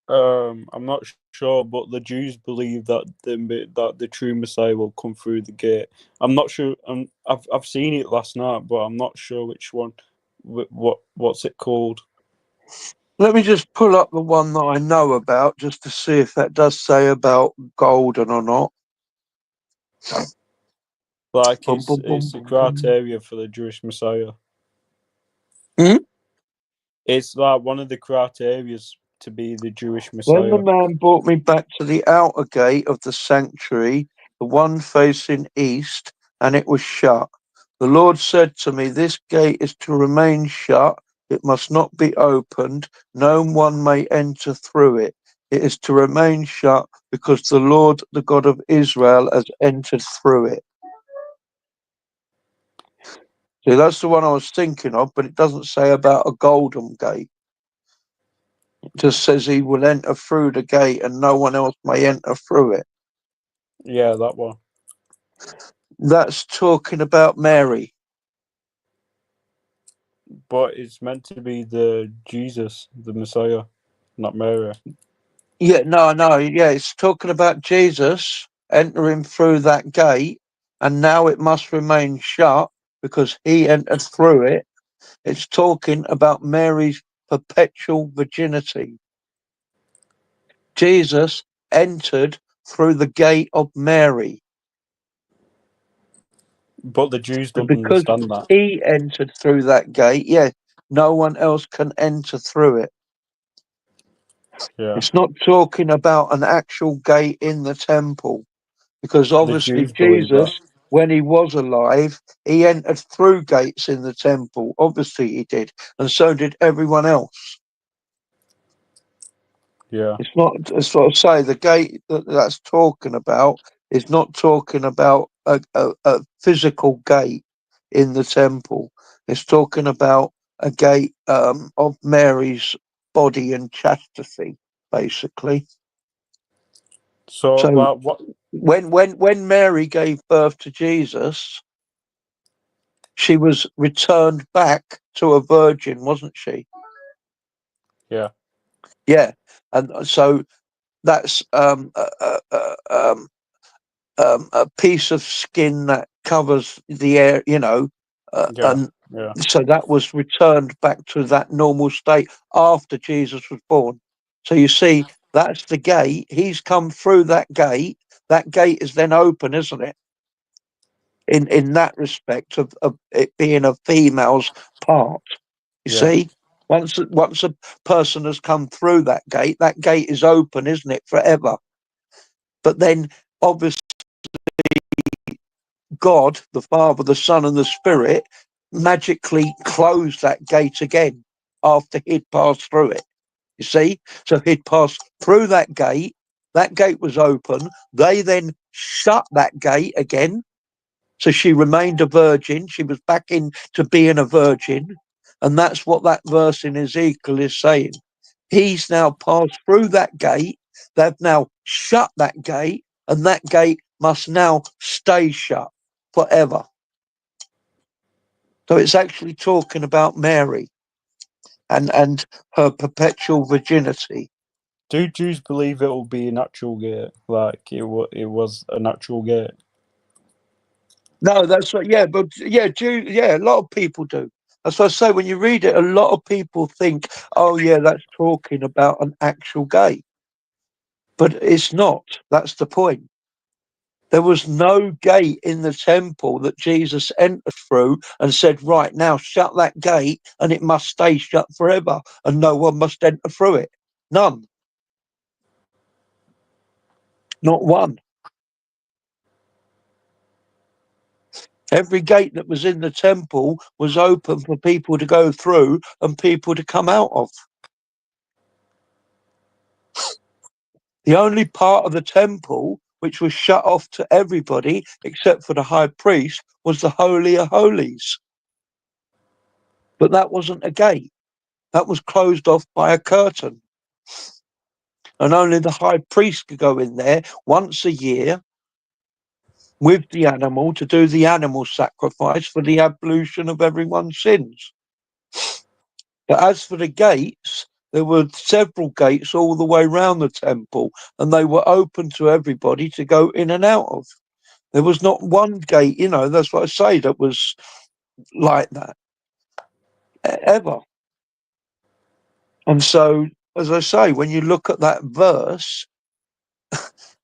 I'm not sure, but the Jews believe that the true Messiah will come through the gate. I'm not sure. I've seen it last night, but I'm not sure which one. What's it called? Let me just pull up the one that I know about, just to see if that does say about golden or not. Like Boom, boom, boom, it's a boom, boom. criteria for the Jewish Messiah. Hmm? It's like one of the criterias to be the Jewish Then the Messiah. man brought me back to the outer gate of the sanctuary, the one facing east, and it was shut. The Lord said to me, "This gate is to remain shut. It must not be opened. No one may enter through it. It is to remain shut because the Lord, the God of Israel, has entered through it." See, that's the one I was thinking of, but it doesn't say about a golden gate. It just says he will enter through the gate and no one else may enter through it. Yeah, that one. That's talking about Mary. But it's meant to be the Jesus, the Messiah, not Mary. Yeah, no, yeah, it's talking about Jesus entering through that gate, and now it must remain shut because he entered through it. It's talking about Mary's perpetual virginity. Jesus entered through the gate of Mary. But the Jews And don't because understand that. he entered through that gate, yeah, no one else can enter through it. Yeah. It's not talking about an actual gate in the temple, because The obviously Jews believe that. Jesus, when he was alive, he entered through gates in the temple. Obviously he did, and so did everyone else. Yeah. It's not, as I say, the gate that's talking about is not talking about a physical gate in the temple. It's talking about a gate of Mary's body and chastity, basically. So So like what when Mary gave birth to Jesus, she was returned back to a virgin, wasn't she? yeah. Yeah, and so that's a piece of skin that covers the air, Yeah. and Yeah. so that was returned back to that normal state after Jesus was born. So you see, that's the gate. He's come through that gate. That gate is then open, isn't it? In that respect of it being a female's part. You Yeah. see, once a person has come through that gate is open, isn't it, forever? But then obviously God, the Father, the Son, and the Spirit magically closed that gate again after he'd passed through it. You see? So he'd passed through that gate was open, they then shut that gate again. So she remained a virgin, she was back into being a virgin, and that's what that verse in Ezekiel is saying. He's now passed through that gate, they've now shut that gate, and that gate must now stay shut forever. So it's actually talking about Mary and her perpetual virginity. Do Jews believe it will be a natural gate? Like it was a natural gate. No, that's what, yeah, but yeah, yeah, a lot of people do. That's what I say. When you read it, a lot of people think, oh, yeah, that's talking about an actual gate. But it's not. That's the point. There was no gate in the temple that Jesus entered through and said, right, now shut that gate and it must stay shut forever and no one must enter through it. None. Not one. Every gate that was in the temple was open for people to go through and people to come out of. The only part of the temple which was shut off to everybody except for the high priest was the Holy of Holies. But that wasn't a gate. That was closed off by a curtain. And only the high priest could go in there once a year with the animal to do the animal sacrifice for the ablution of everyone's sins. But as for the gates, there were several gates all the way around the temple, and they were open to everybody to go in and out of. There was not one gate, that's what I say, that was like that ever. And so, as I say, when you look at that verse,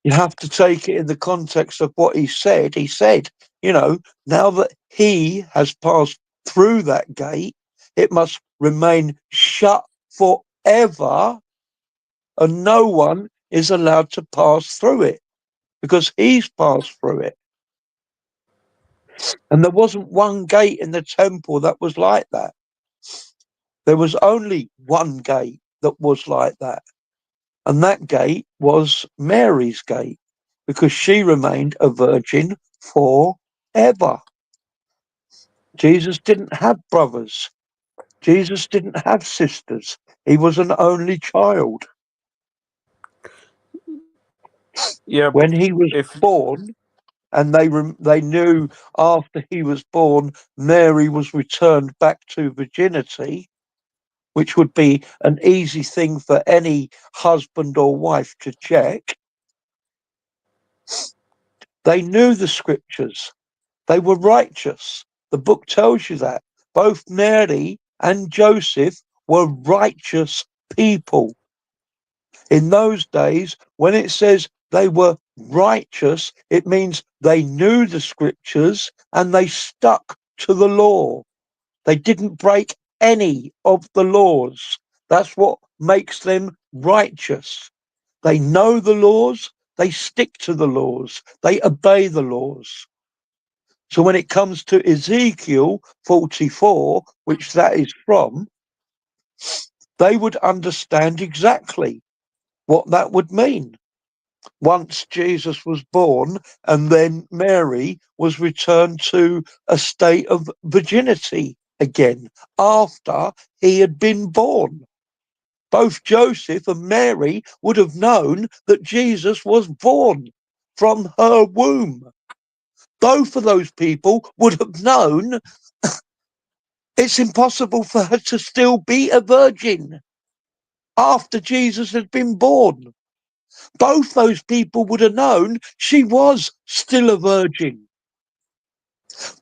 you have to take it in the context of what he said. He said, now that he has passed through that gate, it must remain shut forever, and no one is allowed to pass through it because he's passed through it. And there wasn't one gate in the temple that was like that. There was only one gate that was like that. And that gate was Mary's gate because she remained a virgin forever. Jesus didn't have brothers. Jesus didn't have sisters. He was an only child. Yeah, When he was born, and they knew after he was born, Mary was returned back to virginity, which would be an easy thing for any husband or wife to check. They knew the scriptures. They were righteous. The book tells you that. Both Mary and Joseph were righteous people. In those days, when it says they were righteous, it means they knew the scriptures and they stuck to the law. They didn't break any of the laws. That's what makes them righteous. They know the laws, they stick to the laws, they obey the laws. So when it comes to Ezekiel 44, which that is from, they would understand exactly what that would mean. Once Jesus was born and then Mary was returned to a state of virginity again after he had been born. Both Joseph and Mary would have known that Jesus was born from her womb. Both of those people would have known it's impossible for her to still be a virgin after Jesus had been born. Both those people would have known she was still a virgin.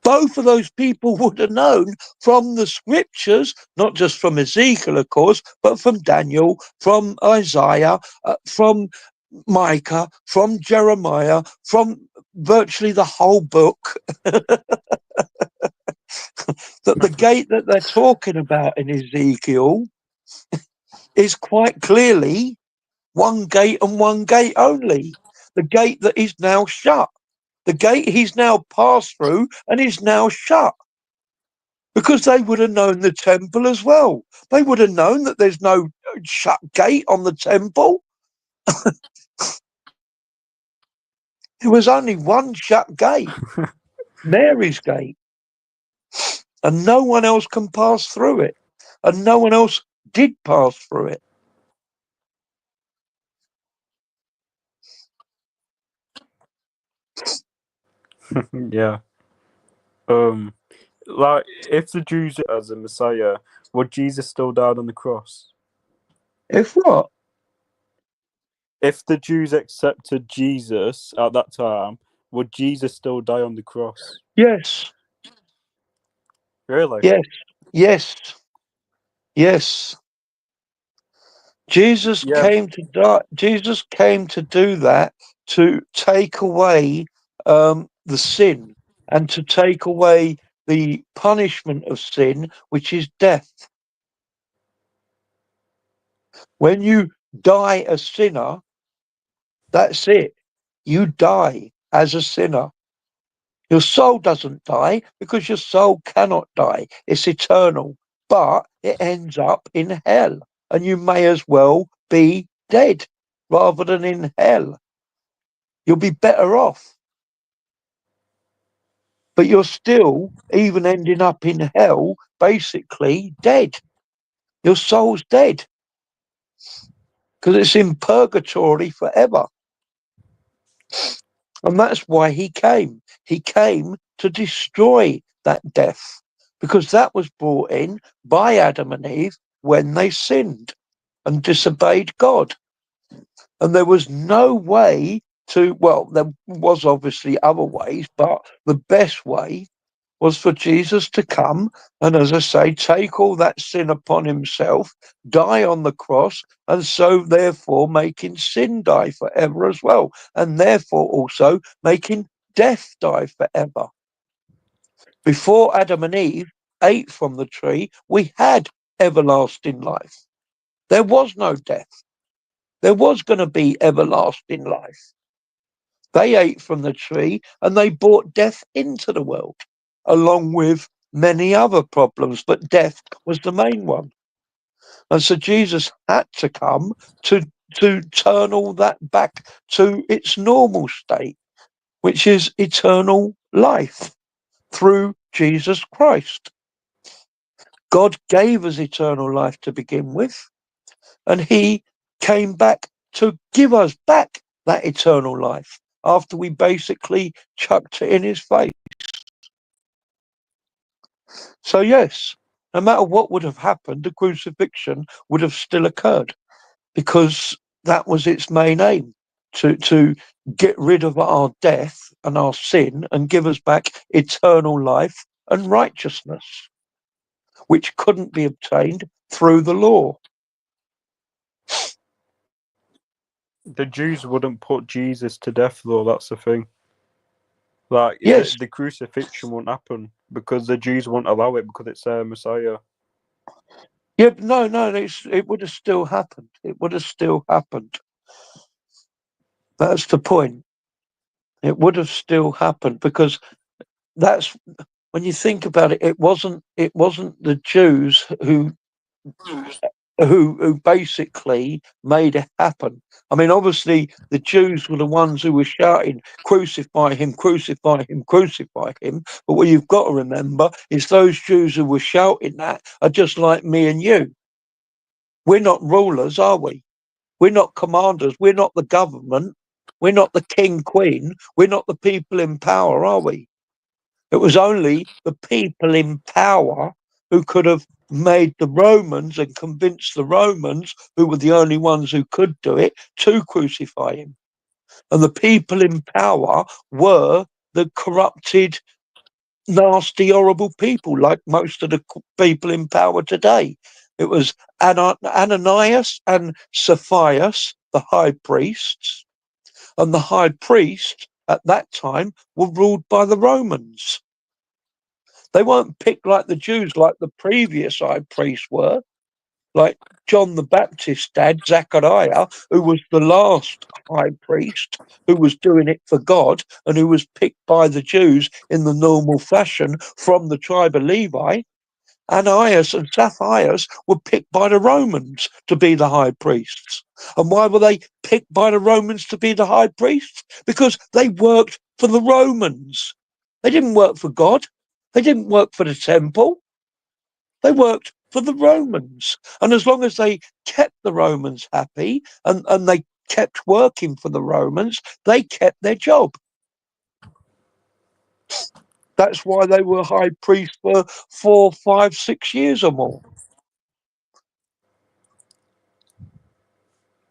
Both of those people would have known from the scriptures, not just from Ezekiel, of course, but from Daniel, from Isaiah, from Micah, from Jeremiah, from virtually the whole book, that the gate that they're talking about in Ezekiel is quite clearly one gate and one gate only. The gate that is now shut. The gate he's now passed through and is now shut. Because they would have known the temple as well. They would have known that there's no shut gate on the temple. There was only one shut gate, Mary's gate. And no one else can pass through it. And no one else did pass through it. Yeah. Like, if the Jews as a Messiah, would Jesus still die on the cross? If what? If the Jews accepted Jesus at that time, would Jesus still die on the cross? Yes. Really? Yes. Yes. Yes. Jesus Yeah. came to die. Jesus came to do that, to take away the sin and to take away the punishment of sin, which is death. When you die a sinner, that's it. You die as a sinner. Your soul doesn't die because your soul cannot die. It's eternal, but it ends up in hell, and you may as well be dead rather than in hell. You'll be better off. But you're still even ending up in hell, basically dead. Your soul's dead because it's in purgatory forever. And that's why he came. He came to destroy that death because that was brought in by Adam and Eve when they sinned and disobeyed God. And there was no way to, well, there was obviously other ways, but the best way was for Jesus to come and, as I say, take all that sin upon himself, die on the cross, and so therefore making sin die forever as well, and therefore also making death die forever. Before Adam and Eve ate from the tree, we had everlasting life. There was no death. There was going to be everlasting life. They ate from the tree and they brought death into the world, along with many other problems, but death was the main one. And so Jesus had to come to turn all that back to its normal state, which is eternal life through Jesus Christ. God gave us eternal life to begin with, and he came back to give us back that eternal life after we basically chucked it in his face. So yes, no matter what would have happened, the crucifixion would have still occurred because that was its main aim, to get rid of our death and our sin and give us back eternal life and righteousness, which couldn't be obtained through the law. The Jews wouldn't put Jesus to death, though. That's the thing. Like Yes, the crucifixion won't happen because the Jews won't allow it because it's their Messiah. yeah, no, it would have still happened. It would have still happened. That's the point. It would have still happened because that's when you think about it. It wasn't the Jews who basically made it happen. I mean, obviously the Jews were the ones who were shouting, "Crucify him! Crucify him! Crucify him!" But what you've got to remember is those Jews who were shouting that are just like me and you. We're not rulers, are we? We're not commanders. We're not the government. We're not the king, queen. We're not the people in power, are we? It was only the people in power who could have made the Romans and convinced the Romans, who were the only ones who could do it, to crucify him. And the people in power were the corrupted, nasty, horrible people, like most of the people in power today. It was Ananias and Sapphira, the high priests, and the high priest at that time were ruled by the Romans. They weren't picked like the Jews, like the previous high priests were, like John the Baptist's dad, Zechariah, who was the last high priest, who was doing it for God and who was picked by the Jews in the normal fashion from the tribe of Levi. Ananias and Sapphira were picked by the Romans to be the high priests. And why were they picked by the Romans to be the high priests? Because they worked for the Romans. They didn't work for God. They didn't work for the temple. They worked for the Romans. And as long as they kept the Romans happy and they kept working for the Romans, they kept their job. That's why they were high priests for 4, 5, 6 years or more.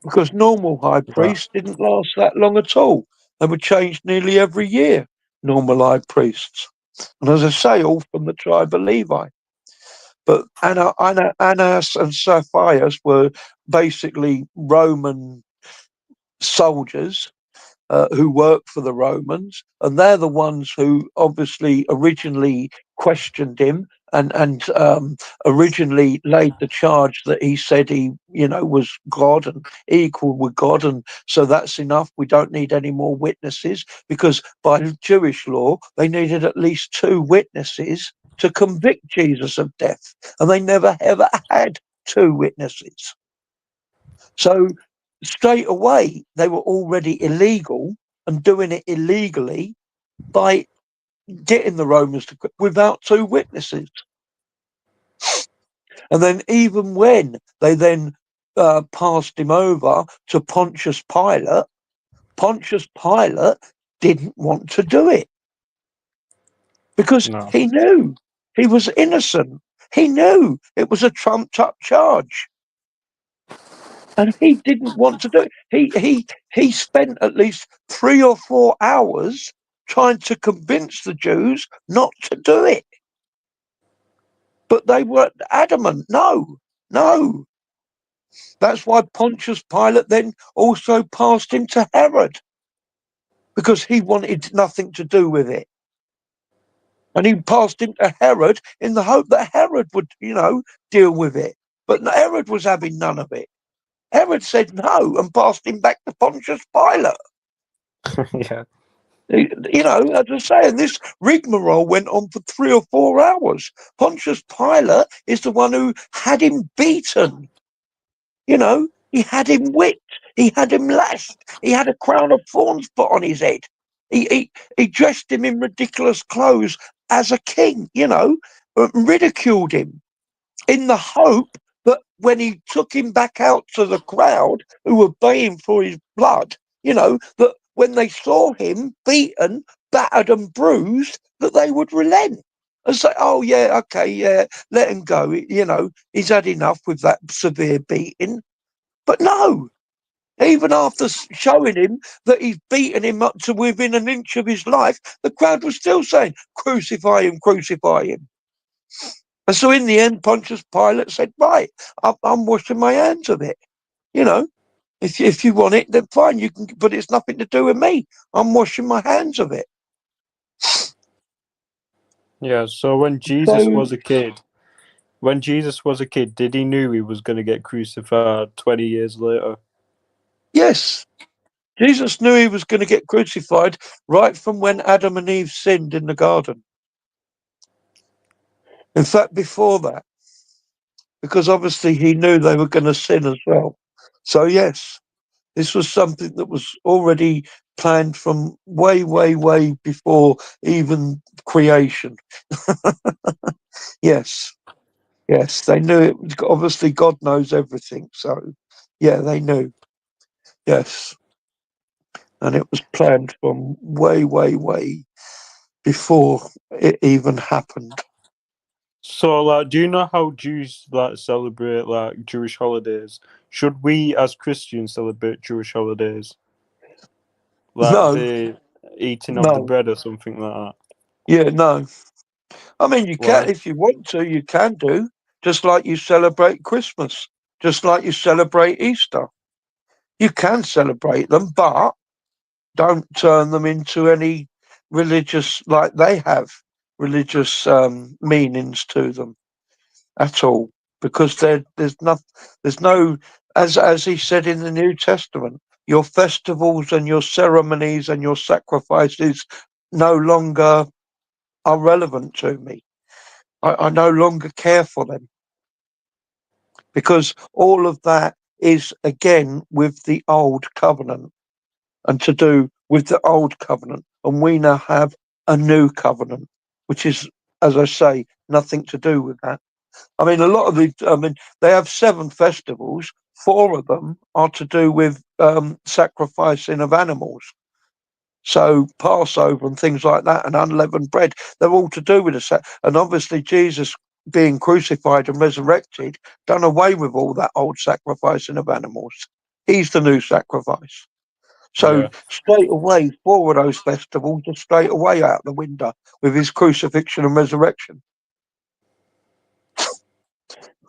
Because normal high priests didn't last that long at all. They were changed nearly every year, normal high priests. And as I say, all from the tribe of Levi. But Annas and Sapphira were basically Roman soldiers who work for the Romans, and they're the ones who obviously originally questioned him and originally laid the charge that he said he, was God and equal with God, and so that's enough. We don't need any more witnesses, because by Jewish law they needed at least 2 witnesses to convict Jesus of death, and they never ever had 2 witnesses. So straight away they were already illegal and doing it illegally by getting the Romans to without 2 witnesses. And then even when they then passed him over to Pontius Pilate didn't want to do it because No. he knew he was innocent. He knew it was a trumped up charge. And he didn't want to do it. He spent at least 3 or 4 hours trying to convince the Jews not to do it. But they were adamant, no. That's why Pontius Pilate then also passed him to Herod, because he wanted nothing to do with it. And he passed him to Herod in the hope that Herod would, deal with it. But Herod was having none of it. Herod said no and passed him back to Pontius Pilate. Yeah. As I say, and this rigmarole went on for 3 or 4 hours. Pontius Pilate is the one who had him beaten. He had him whipped. He had him lashed. He had a crown of thorns put on his head. He dressed him in ridiculous clothes as a king, ridiculed him in the hope that when he took him back out to the crowd who were baying for his blood, that when they saw him beaten, battered and bruised, that they would relent and say, oh, yeah, okay, yeah, let him go. He's had enough with that severe beating. But no, even after showing him that he's beaten him up to within an inch of his life, the crowd was still saying, crucify him, crucify him. And so in the end, Pontius Pilate said, right, I'm washing my hands of it. If you want it, then fine, you can, but it's nothing to do with me. I'm washing my hands of it. Yeah, so when Jesus was a kid, did he knew he was going to get crucified 20 years later? Yes, Jesus knew he was going to get crucified right from when Adam and Eve sinned in the garden. In fact, before that, because obviously he knew they were going to sin as well. So yes, this was something that was already planned from way, way, way before even creation. Yes, they knew it. Obviously, God knows everything. So, yeah, they knew. Yes. And it was planned from way, way, way before it even happened. So, do you know how Jews celebrate Jewish holidays? Should we, as Christians, celebrate Jewish holidays, like No, the eating of the no. bread or something like that? Yeah, no. I mean, you can, Why? if you want to, you can do, just like you celebrate Christmas, just like you celebrate Easter. You can celebrate them, but don't turn them into any religious, like they have religious meanings to them at all, because there's no, as he said in the New Testament, your festivals and your ceremonies and your sacrifices no longer are relevant to me. I no longer care for them, because all of that is again with the old covenant and to do with the old covenant. And we now have a new covenant, which is, as I say, nothing to do with that. I mean, they have 7 festivals. 4 of them are to do with sacrificing of animals. So Passover and things like that, and unleavened bread, they're all to do with the and obviously Jesus being crucified and resurrected, done away with all that old sacrificing of animals. He's the new sacrifice. So Yeah. straight away, 4 of those festivals are straight away out the window with his crucifixion and resurrection.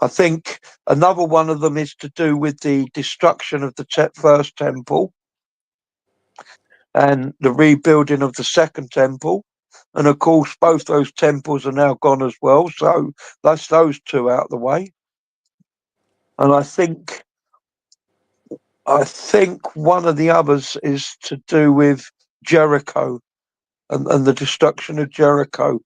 I think another one of them is to do with the destruction of the first temple. and the rebuilding of the second temple. And of course, both those temples are now gone as well. So that's those two out of the way. And I think one of the others is to do with Jericho and the destruction of Jericho,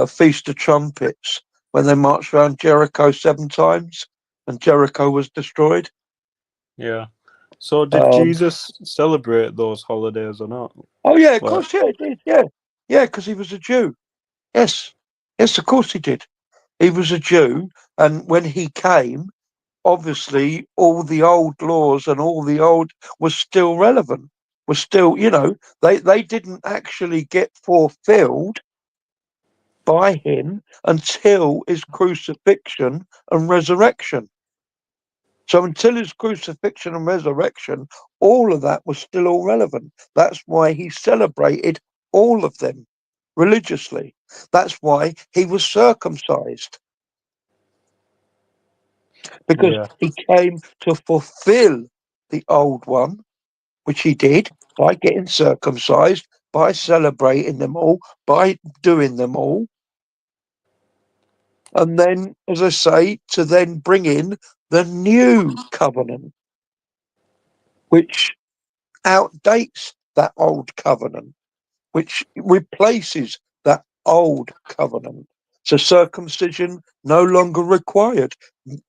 Feast of Trumpets, when they marched around Jericho 7 times and Jericho was destroyed. Yeah. So did Jesus celebrate those holidays or not? Oh yeah, of course, yeah, he did, yeah, because he was a Jew. Yes, of course he did. He was a Jew, and when he came, obviously all the old laws and all the old was still relevant. Was still, they didn't actually get fulfilled by him until his crucifixion and resurrection. So until his crucifixion and resurrection, all of that was still all relevant. That's why he celebrated all of them religiously. That's why he was circumcised, because he came to fulfill the old one, which he did by getting circumcised, by celebrating them all, by doing them all. And then, as I say, to then bring in the new covenant, which outdates that old covenant, which replaces that old covenant. So circumcision no longer required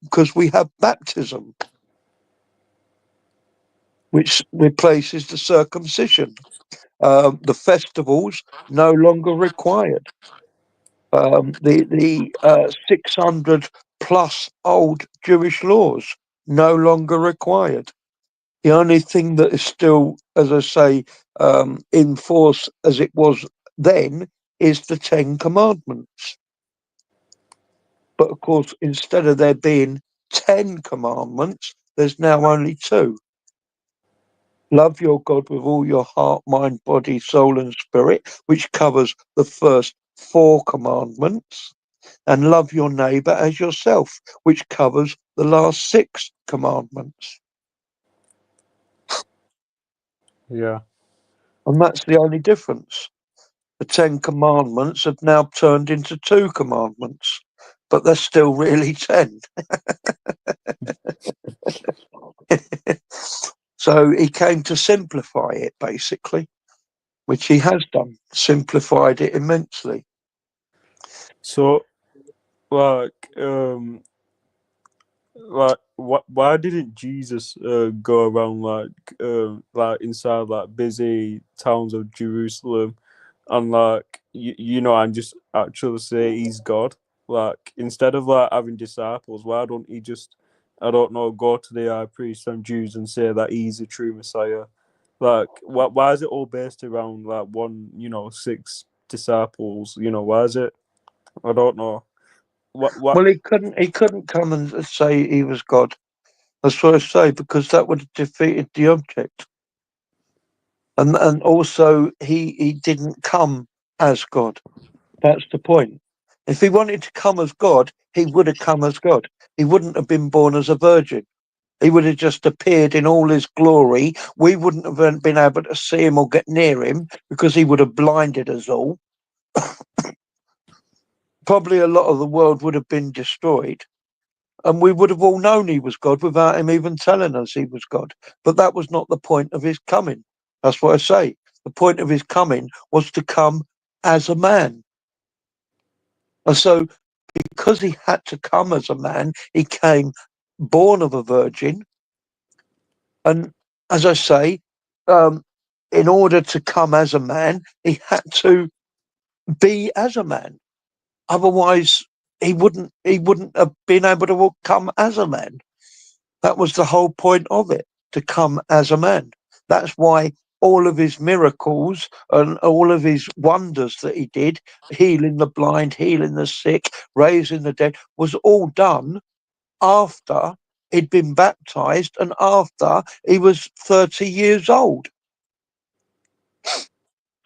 because we have baptism, which replaces the circumcision. The festivals no longer required. The 600 plus old Jewish laws no longer required. The only thing that is still, as I say, in force as it was then is the 10 Commandments. But of course, instead of there being 10 commandments, there's now only 2. Love your God with all your heart, mind, body, soul, and spirit, which covers the first 4 commandments, and love your neighbor as yourself, which covers the last 6 commandments. Yeah. And that's the only difference. The 10 commandments have now turned into 2 commandments, but they're still really 10. So he came to simplify it, basically, which he has done, simplified it immensely. So, why didn't Jesus go around like inside like busy towns of Jerusalem and like and just actually say he's God? Like instead of like having disciples, why don't he just, I don't know, go to the high priest and Jews and say that he's a true Messiah? Like why is it all based around like 6 disciples? Why is it? I don't know. What? Well, he couldn't come and say he was God. That's what I say, because that would have defeated the object. And also he didn't come as God. That's the point. If he wanted to come as God, he would have come as God. He wouldn't have been born as a virgin. He would have just appeared in all his glory. We wouldn't have been able to see him or get near him because he would have blinded us all. Probably a lot of the world would have been destroyed. And we would have all known he was God without him even telling us he was God. But that was not the point of his coming. That's what I say. The point of his coming was to come as a man. And so, because he had to come as a man, he came born of a virgin. And as I say, in order to come as a man, he had to be as a man. Otherwise, he wouldn't have been able to come as a man. That was the whole point of it, to come as a man. That's why all of his miracles and all of his wonders that he did, healing the blind, healing the sick, raising the dead, was all done after he'd been baptized and after he was 30 years old.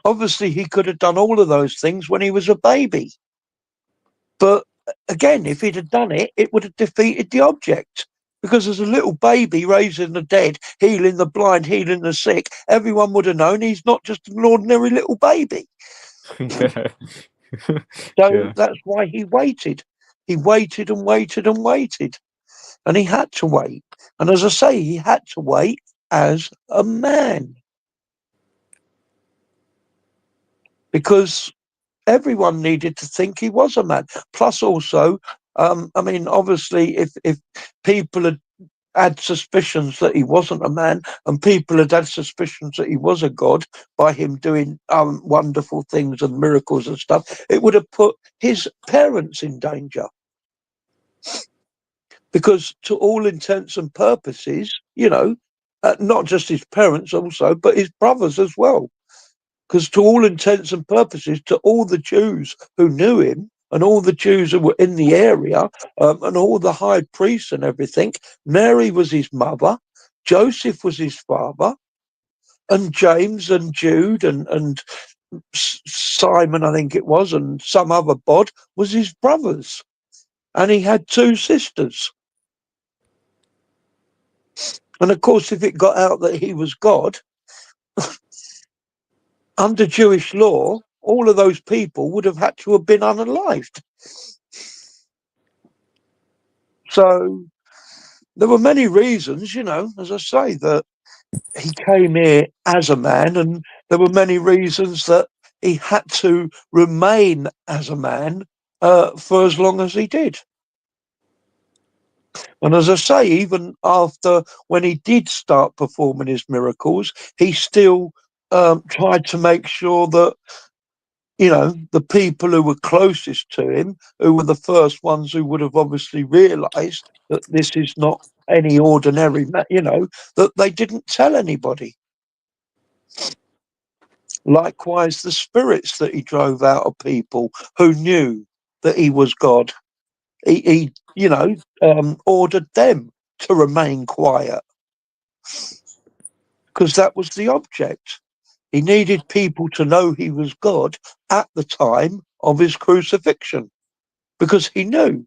Obviously, he could have done all of those things when he was a baby. But again, if he'd have done it, it would have defeated the object, Because as a little baby raising the dead, healing the blind, healing the sick, everyone would have known he's not just an ordinary little baby. Yeah. So Yeah. that's why he waited. He waited and waited and waited. And he had to wait. And as I say, he had to wait as a man. Because everyone needed to think he was a man. Plus also, I mean, obviously, if people had suspicions that he wasn't a man, and people had suspicions that he was a god by him doing wonderful things and miracles and stuff, it would have put his parents in danger. Because to all intents and purposes, not just his parents also, but his brothers as well. Because to all intents and purposes, to all the Jews who knew him and all the Jews who were in the area, and all the high priests and everything, Mary was his mother, Joseph was his father, and James and Jude and Simon, I think it was, and some other bod was his brothers. And he had 2 sisters. And of course, if it got out that he was God, under Jewish law, all of those people would have had to have been unalived. So there were many reasons, as I say, that he came here as a man, and there were many reasons that he had to remain as a man for as long as he did. And as I say, even after when he did start performing his miracles, he still tried to make sure that the people who were closest to him, who were the first ones who would have obviously realized that this is not any ordinary, that they didn't tell anybody. Likewise, the spirits that he drove out of people who knew that he was God, he ordered them to remain quiet, because that was the object. He needed people to know he was God at the time of his crucifixion, because he knew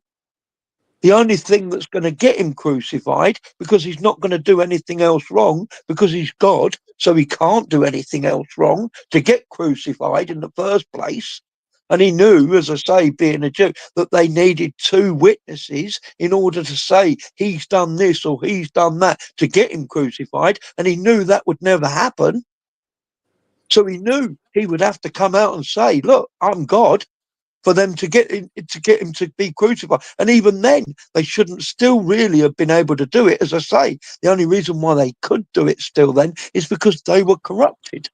the only thing that's going to get him crucified, because he's not going to do anything else wrong, because he's God, so he can't do anything else wrong to get crucified in the first place. And he knew, as I say, being a Jew, that they needed 2 witnesses in order to say he's done this or he's done that to get him crucified. And he knew that would never happen. So he knew he would have to come out and say, look, I'm God, for them to get him to be crucified. And even then, they shouldn't still really have been able to do it. As I say, the only reason why they could do it still then is because they were corrupted.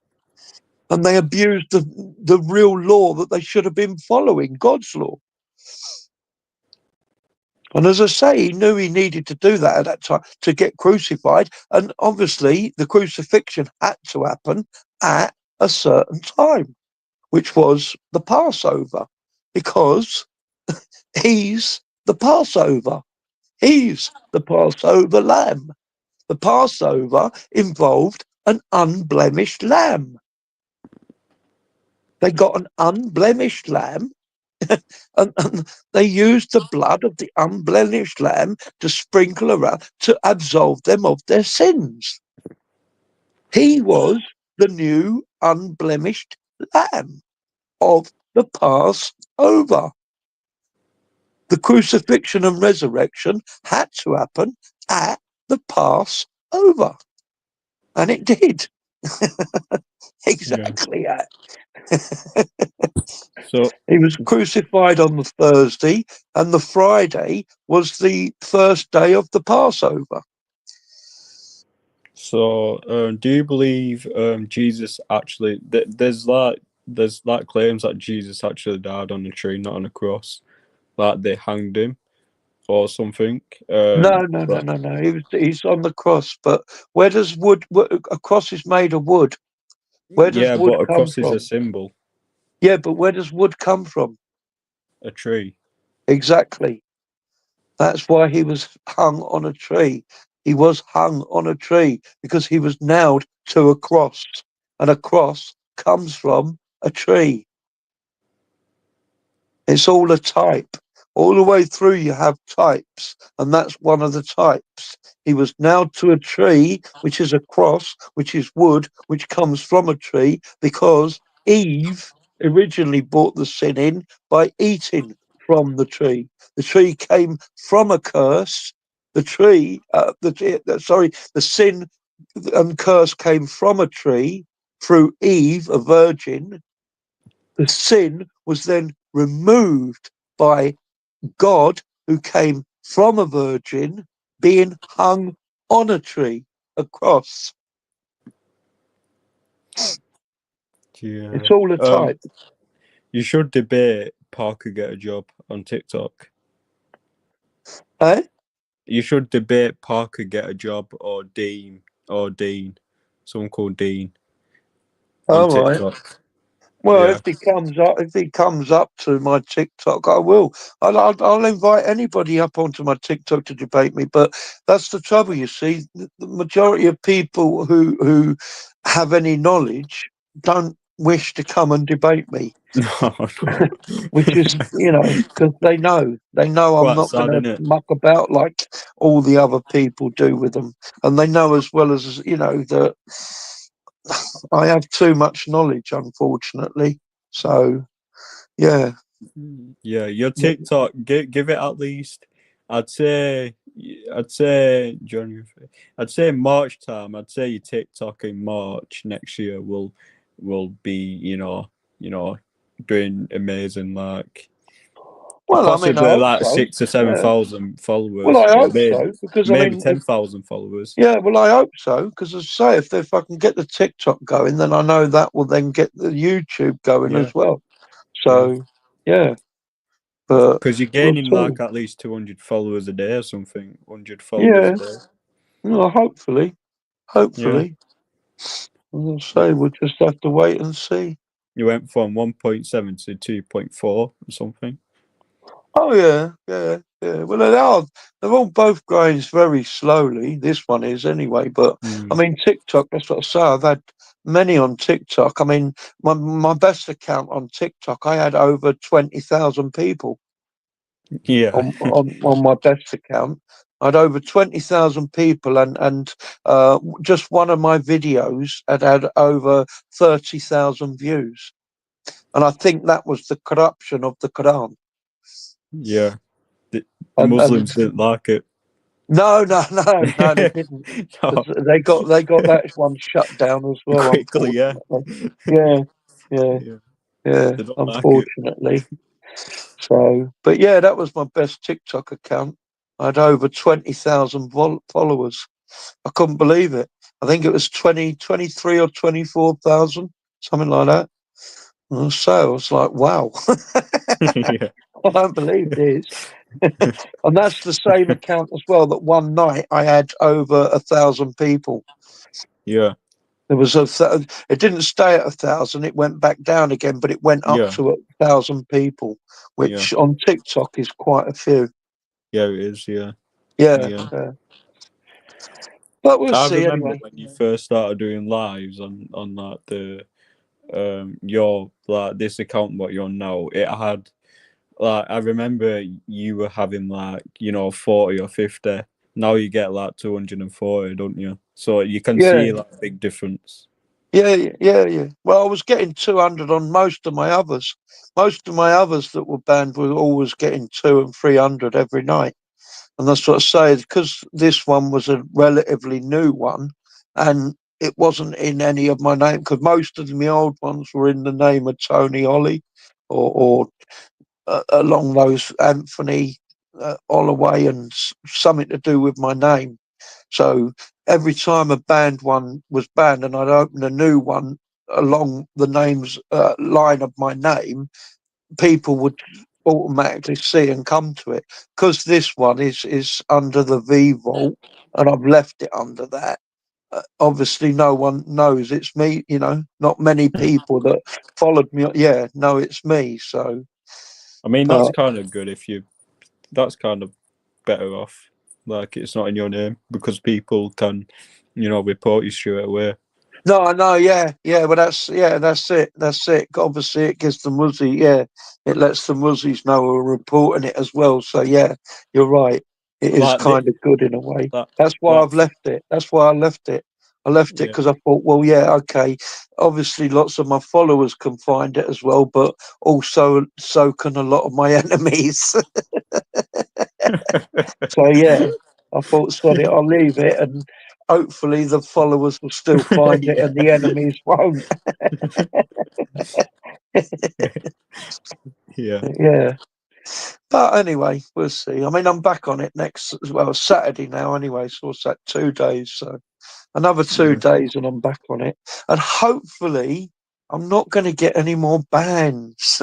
And they abused the real law that they should have been following, God's law. And as I say, he knew he needed to do that at that time to get crucified. And obviously, the crucifixion had to happen at a certain time, which was the Passover, because he's the Passover. He's the Passover lamb. The Passover involved an unblemished lamb. They got an unblemished lamb, and they used the blood of the unblemished lamb to sprinkle around to absolve them of their sins. He was the new unblemished lamb of the Passover. The crucifixion and resurrection had to happen at the Passover. And it did. Exactly. Yeah. So He was crucified on the Thursday, and the Friday was the first day of the Passover. So, do you believe Jesus actually? There's claims that Jesus actually died on a tree, not on a cross. Like they hanged him or something. No. But He's on the cross, but where does wood? A cross is made of wood. Where does yeah, wood but a come cross is a from? symbol. Yeah, but where does wood come from? A tree. Exactly. That's why he was hung on a tree. He was hung on a tree because he was nailed to a cross, and a cross comes from a tree. It's all a type. all the way through you have types, and that's one of the types. He was nailed to a tree, which is a cross, which is wood, which comes from a tree, because Eve originally brought the sin in by eating from the tree. The tree came from a curse. The sin and curse came from a tree through Eve, a virgin. The sin was then removed by God, who came from a virgin, being hung on a tree, a cross. Yeah. It's all a type. You should debate Parker get a job on TikTok. Eh? You should debate Parker get a job or Dean. Someone called Dean on All right. TikTok. Well, Yeah. if he comes up to my TikTok, I will. I'll invite anybody up onto my TikTok to debate me. But that's the trouble, you see. The majority of people who have any knowledge don't wish to come and debate me, No. which is, because they know I'm Quite not going sad, to isn't it? muck about like all the other people do with them, and they know as well as that I have too much knowledge, unfortunately. So, yeah. Yeah, your TikTok, give it at least. I'd say, January. I'd say March time. I'd say your TikTok in March next year will be doing amazing. Like Well, I mean, I possibly hope like so. 6 or 7 thousand Well, followers, I or hope so because I maybe mean, 10,000 followers. well, I hope so because, as I say, if I can get the TikTok going, then I know that will then get the YouTube going Yeah, as well. yeah. So, yeah, but Because you're we'll gaining see. like at least 200 followers a day or something. 100 followers Yeah, a day. no, hopefully, Yeah. I'll say we'll just have to wait and see. You went from 1.7 to 2.4 or something. Oh yeah, yeah, yeah. Well, they're all both growing very slowly. This one is anyway, but I mean TikTok. That's what I say. I've had many on TikTok. I mean, my best account on TikTok, I had over 20,000 people Yeah. on my best account. I had over 20,000 people, and just one of my videos had over 30,000 views, and I think that was the corruption of the Quran. Yeah. The And Muslims didn't like it. no, they didn't. 'Cause No, they got that one shut down as well, quickly, yeah. unfortunately. Yeah, yeah, Yeah. yeah, They don't like it. unfortunately. So, but yeah, that was my best TikTok account. I had over 20,000 followers. I couldn't believe it. I think it was 23 or 24,000, something like that. And so I was like, wow, Yeah. I don't believe this. And that's the same account as well that one night I had over 1,000 people. Yeah. There was it didn't stay at 1,000, it went back down again, but it went up Yeah. to 1,000 people, Yeah. which on TikTok is quite a few. Yeah, it is, yeah. Yeah, Yeah. yeah. But we'll I see remember anyway. when you first started doing lives on like the your like this account what you're on now, it had like I remember you were having like 40 or 50. Now you get like 240, don't you? So you can Yeah, see like a big difference. yeah. Well, I was getting 200 on most of my others. Most of my others that were banned were always getting 200 and 300 every night. And that's what I say, because this one was a relatively new one and it wasn't in any of my name, because most of my old ones were in the name of Tony Ollie or along those Anthony Holloway and something to do with my name. So every time a banned one was banned and I'd open a new one along the names line of my name, people would automatically see and come to it. Because this one is under the V Vault and I've left it under that. Obviously, no one knows it's me. Not many people that followed me. Yeah, no, it's me. So, I mean that's but kind of good if you that's kind of better off. Like it's not in your name because people can, report you straight away. No, I know, yeah. Well, that's it. That's it. Obviously, it gives the Muzzy, yeah, it lets the Muzzies know we're reporting it as well. So yeah, you're right. It is Like the, kind of good in a way. like That's why like I've left it. That's why I left it. I left it yeah. because I thought, well, yeah, okay. Obviously, lots of my followers can find it as well, but also so can a lot of my enemies. So yeah, I thought, sod it, I'll leave it, and hopefully the followers will still find it, and the Yeah. enemies won't. Yeah. Yeah. But anyway, we'll see. I mean, I'm back on it next, well, Saturday now anyway, so what's that, 2 days? So another two Yeah. days and I'm back on it. And hopefully I'm not going to get any more bans.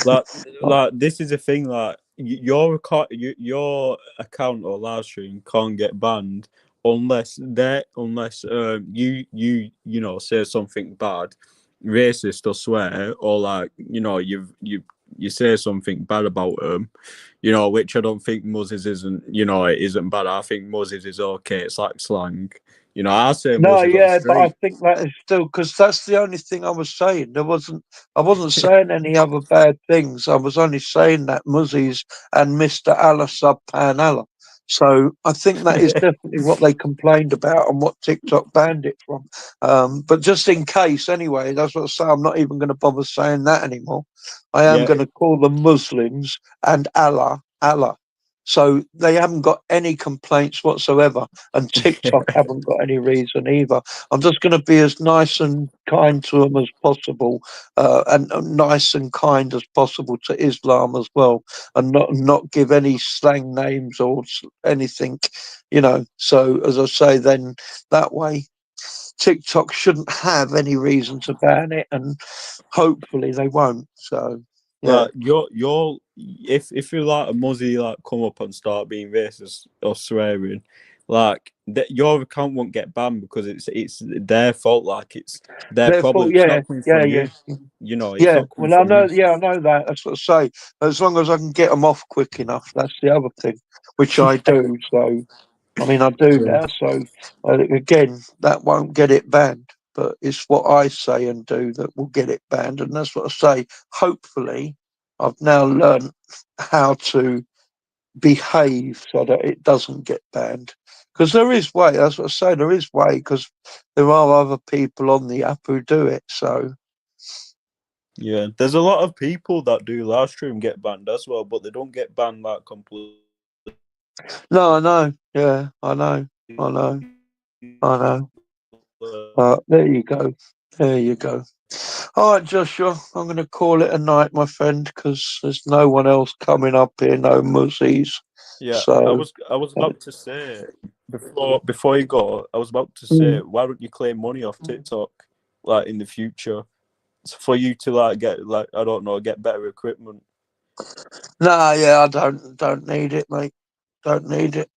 Like like this is a thing. Like your account or live stream can't get banned unless you know say something bad, racist or swear, or like you say something bad about them, which I don't think Moses isn't. It isn't bad. I think Moses is okay. It's like slang. I say No, Moses on yeah, but I street. think that is still because that's the only thing I was saying. I wasn't saying any other bad things. I was only saying that Muzzies and Mr. Allah Sub Pan Allah. So I think that is definitely what they complained about and what TikTok banned it from. But just in case, anyway, that's what I say. I'm not even going to bother saying that anymore. I am Yeah. going to call them Muslims and Allah, Allah. So they haven't got any complaints whatsoever, and TikTok haven't got any reason either. I'm just going to be as nice and kind to them as possible, and nice and kind as possible to Islam as well, and not give any slang names or anything, So as I say, then that way TikTok shouldn't have any reason to ban it, and hopefully they won't. So yeah. Like if you like a muzzy like come up and start being racist or swearing, like your account won't get banned because it's their fault. Like it's their Therefore, problem. It's yeah, not coming yeah, from yeah. you. It's Yeah, not coming well, I from know. you. Yeah, I know that. That's what I say. As long as I can get them off quick enough, that's the other thing, which I do. So, I mean, I do Yeah. now. So, again, that won't get it banned. But it's what I say and do that will get it banned, and that's what I say. Hopefully, I've now learned how to behave so that it doesn't get banned. Because there is way. That's what I say. There is way because there are other people on the app who do it. So. Yeah, there's a lot of people that do live stream get banned as well, but they don't get banned like completely. No, I know. Yeah, I know. I know. I know. There you go. There you go. All right, Joshua, I'm going to call it a night, my friend, because there's no one else coming up here, no muzzies. Yeah, So, I was about to say before you go, I was about to say, mm. why don't you claim money off TikTok like in the future? For you to like get like I don't know get better equipment. Nah, yeah, I don't need it, mate. Don't need it.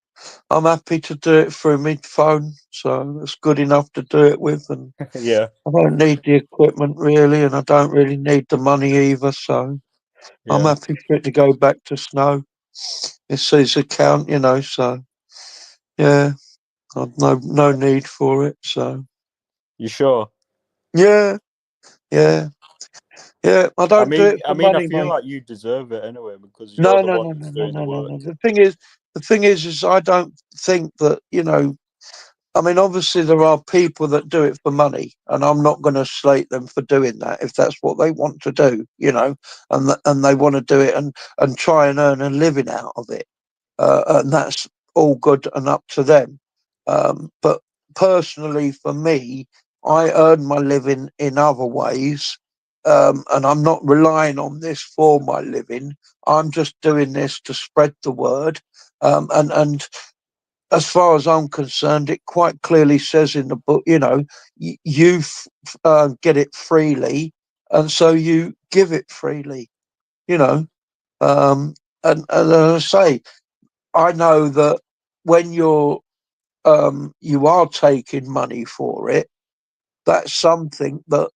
I'm happy to do it through my phone, so it's good enough to do it with, and Yeah, I don't need the equipment really, and I don't really need the money either. So I'm yeah. happy for it to go back to Snow. It's his account, So yeah, I've no need for it. So You sure? yeah, yeah, yeah. I don't do it I for mean, I money, feel mate. like you deserve it anyway because you're No, the no, one no, no, who's no, doing the no, no, no. work. The thing is, I don't think that I mean, obviously there are people that do it for money, and I'm not going to slate them for doing that if that's what they want to do, and they want to do it and try and earn a living out of it, and that's all good and up to them. But personally, for me, I earn my living in other ways, and I'm not relying on this for my living. I'm just doing this to spread the word, and as far as I'm concerned, it quite clearly says in the book, you get it freely, and so you give it freely, you know. Um, and as I say, I know that when you are taking money for it, that's something that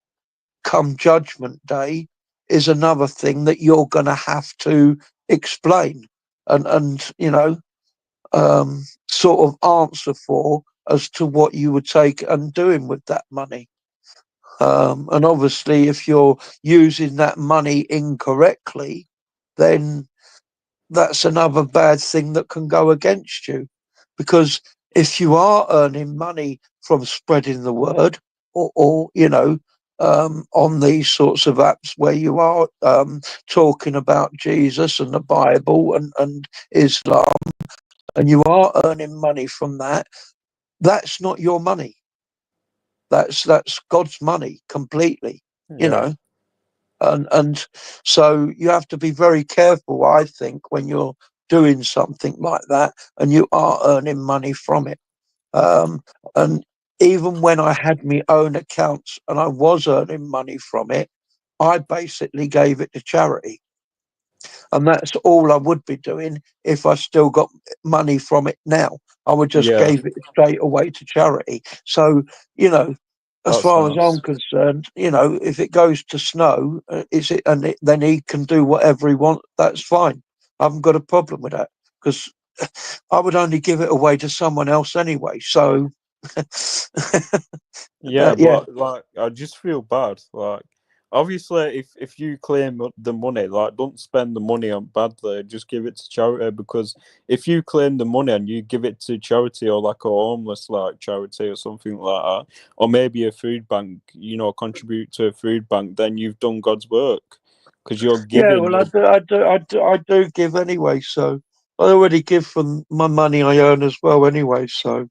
come Judgment Day is another thing that you're going to have to explain and sort of answer for as to what you would take and doing with that money. And obviously, if you're using that money incorrectly, then that's another bad thing that can go against you. Because if you are earning money from spreading the word, or on these sorts of apps where you are talking about Jesus and the Bible and Islam, and you are earning money from that, that's not your money. That's God's money completely, you Yeah. know. And so you have to be very careful, I think, when you're doing something like that and you are earning money from it. And even when I had my own accounts and I was earning money from it, I basically gave it to charity. And that's all I would be doing if I still got money from it now. I would just Yeah. give it straight away to charity. So, as That's far as I'm nice. concerned, if it goes to Snow, then he can do whatever he wants. That's fine. I haven't got a problem with that because I would only give it away to someone else anyway. So, Yeah, yeah. but like I just feel bad. Like obviously if you claim the money, like don't spend the money on badly, just give it to charity because if you claim the money and you give it to charity or like a homeless like charity or something like that, or maybe a food bank, contribute to a food bank, then you've done God's work because you're Yeah, giving well, your I do give anyway. So I already give from my money I earn as well anyway. So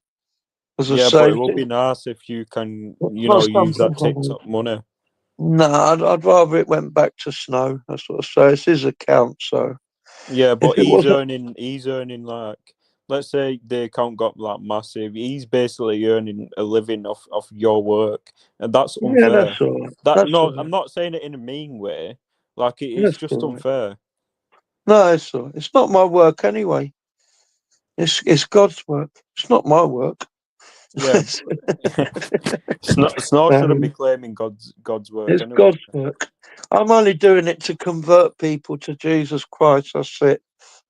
as I yeah, but say, it would be nice if you can, it's not use something that I would. TikTok money. No, I'd rather it went back to Snow. That's what I say. It's his account. So Yeah, if but it wasn't, he's earning like let's say the account got like massive. He's basically earning a living off your work, and that's yeah, unfair. that's all right. That That's no, all I'm right. not saying it in a mean way. Like it's That's just all right. unfair. No, it's all right. It's not my work anyway. It's God's work. It's not my work. Yeah, Snow shouldn't be Um, claiming God's work it's anyway. God's work. I'm only doing it to convert people to Jesus Christ. That's it.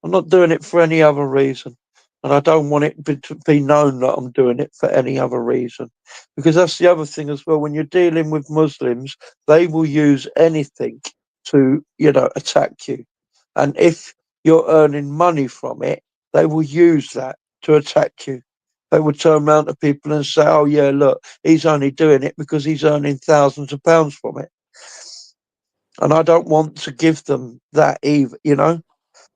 I'm not doing it for any other reason. And I don't want it to be known that I'm doing it for any other reason. Because that's the other thing as well. When you're dealing with Muslims, they will use anything to, attack you. And if you're earning money from it, they will use that to attack you. They will turn around to people and say, oh, yeah, look, he's only doing it because he's earning thousands of pounds from it. And I don't want to give them that either.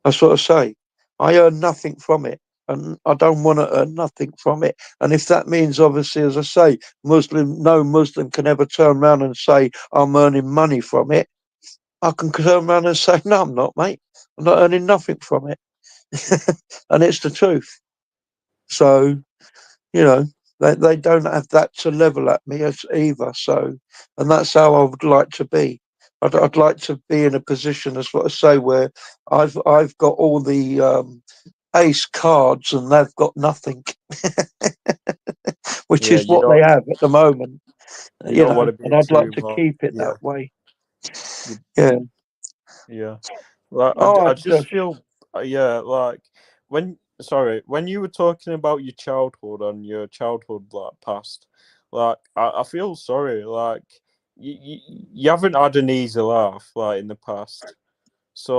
I sort of say, I earn nothing from it. And I don't want to earn nothing from it. And if that means, obviously, as I say, no Muslim can ever turn around and say, I'm earning money from it. I can turn around and say, no, I'm not, mate. I'm not earning nothing from it. And it's the truth. So, you know, they don't have that to level at me as either. So, and that's how I would like to be. I'd like to be in a position, as what I say, where I've got all the ace cards and they've got nothing, which Yeah, is what they have at the moment. you don't want to And be I'd like too to much. keep it Yeah, that way. you, Yeah. yeah. Like All I right, just Josh. feel yeah like when you were talking about your childhood and your childhood like past, like I feel sorry like you you haven't had an easy life like in the past,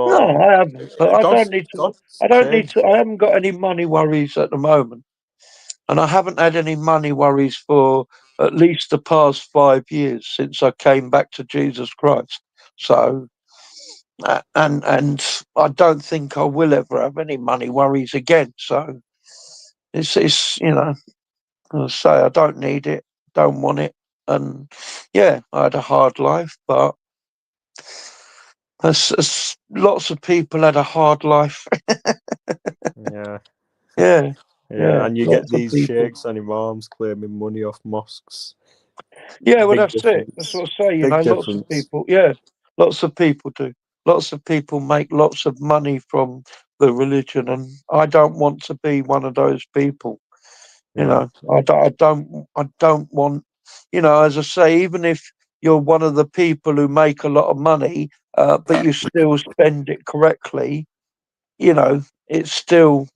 No, so I haven't. But I don't need to. God's I don't need changed to. I it. haven't got any money worries at the moment. And I haven't had any money worries for at least the past 5 years since I came back to Jesus Christ. So, and I don't think I will ever have any money worries again. So it's I say I don't need it, don't want it, and yeah, I had a hard life, but as lots of people had a hard life. Yeah, Yeah, yeah, yeah, and you get lots of these people. sheikhs and imams claiming money off mosques. Yeah, well, Big that's it. That's difference. what I say. Big Lots of difference. people. Yeah, lots of people do. Lots of people make lots of money from the religion, and I don't want to be one of those people. Yeah. I don't want. As I say, even if you're one of the people who make a lot of money, but you still spend it correctly, it's still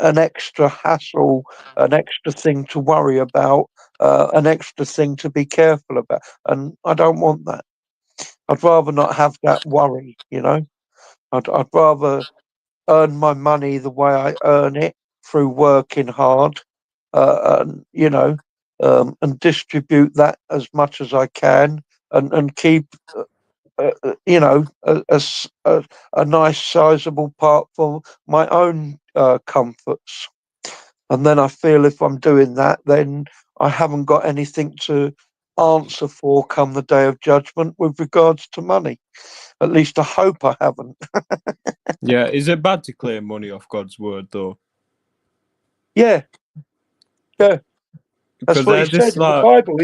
an extra hassle, an extra thing to worry about, an extra thing to be careful about. And I don't want that. I'd rather not have that worry, you know. I'd rather earn my money the way I earn it through working hard, and and distribute that as much as I can, and keep a nice sizable part for my own comforts. And then I feel if I'm doing that, then I haven't got anything to answer for come the day of judgment with regards to money. At least I hope I haven't. Yeah, is it bad to claim money off God's word though? Yeah, yeah. That's Because what he they're said just in the like, Bible.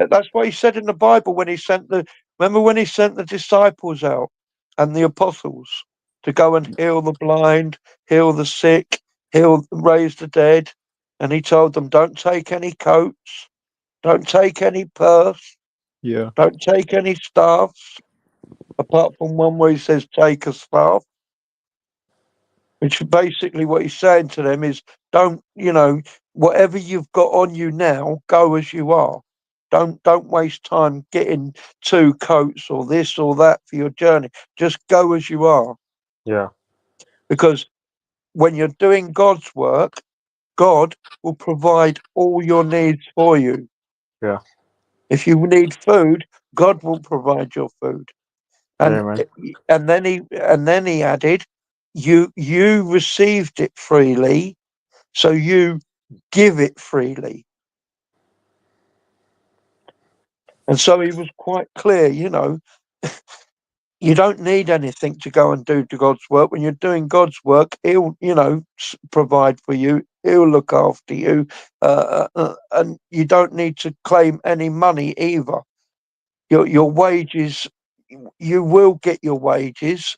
That's what he said in the Bible when he sent the. Remember when he sent the disciples out and the apostles to go and heal the blind, heal the sick, raise the dead, and he told them, "Don't take any coats, don't take any purse, yeah, don't take any staffs." Apart from one where he says, "Take a staff," which basically what he's saying to them is, don't, whatever you've got on you now, go as you are. Don't waste time getting two coats or this or that for your journey. Just go as you are. Yeah. Because when you're doing God's work, God will provide all your needs for you. Yeah. If you need food, God will provide your food. And Amen. then he added, you received it freely, so you give it freely. And so he was quite clear, you don't need anything to go and do to God's work. When you're doing God's work, he'll, provide for you. He'll look after you. And you don't need to claim any money either. Your wages, you will get your wages,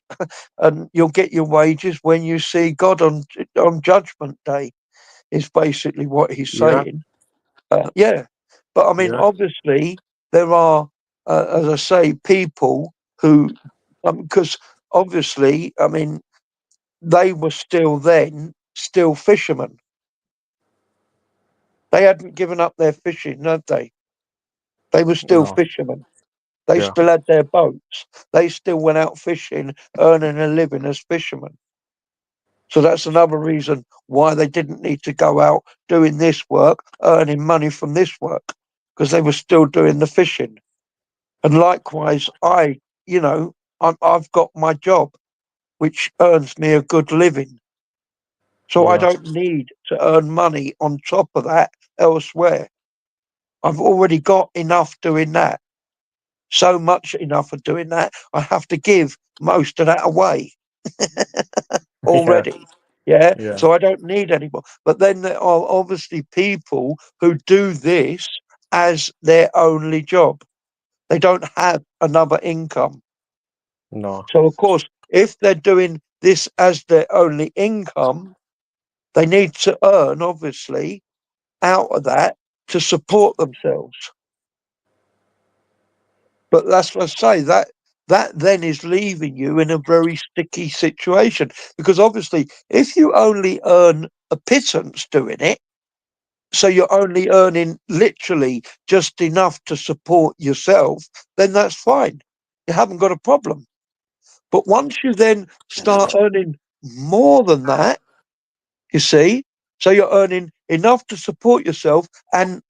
and you'll get your wages when you see God on Judgment Day, is basically what he's Yeah. saying. Yeah. But I mean, Yeah. obviously, there are, as I say, people who, because obviously, I mean, they were still fishermen. They hadn't given up their fishing, had they? They were still No. fishermen. They Yeah. still had their boats. They still went out fishing, earning a living as fishermen. So that's another reason why they didn't need to go out doing this work, earning money from this work, because they were still doing the fishing. And likewise, I've got my job, which earns me a good living. So I Yeah. don't need to earn money on top of that elsewhere. I've already got enough doing that. So much enough of doing that, I have to give most of that away Yeah. already. Yeah. Yeah. So I don't need any more. But then there are obviously people who do this as their only job. They don't have another income. No. So, of course, if they're doing this as their only income, they need to earn, obviously, out of that to support themselves. But that's what I say, that then is leaving you in a very sticky situation. Because obviously, if you only earn a pittance doing it, so you're only earning literally just enough to support yourself, then that's fine. You haven't got a problem. But once you then start earning more than that, you see, so you're earning enough to support yourself and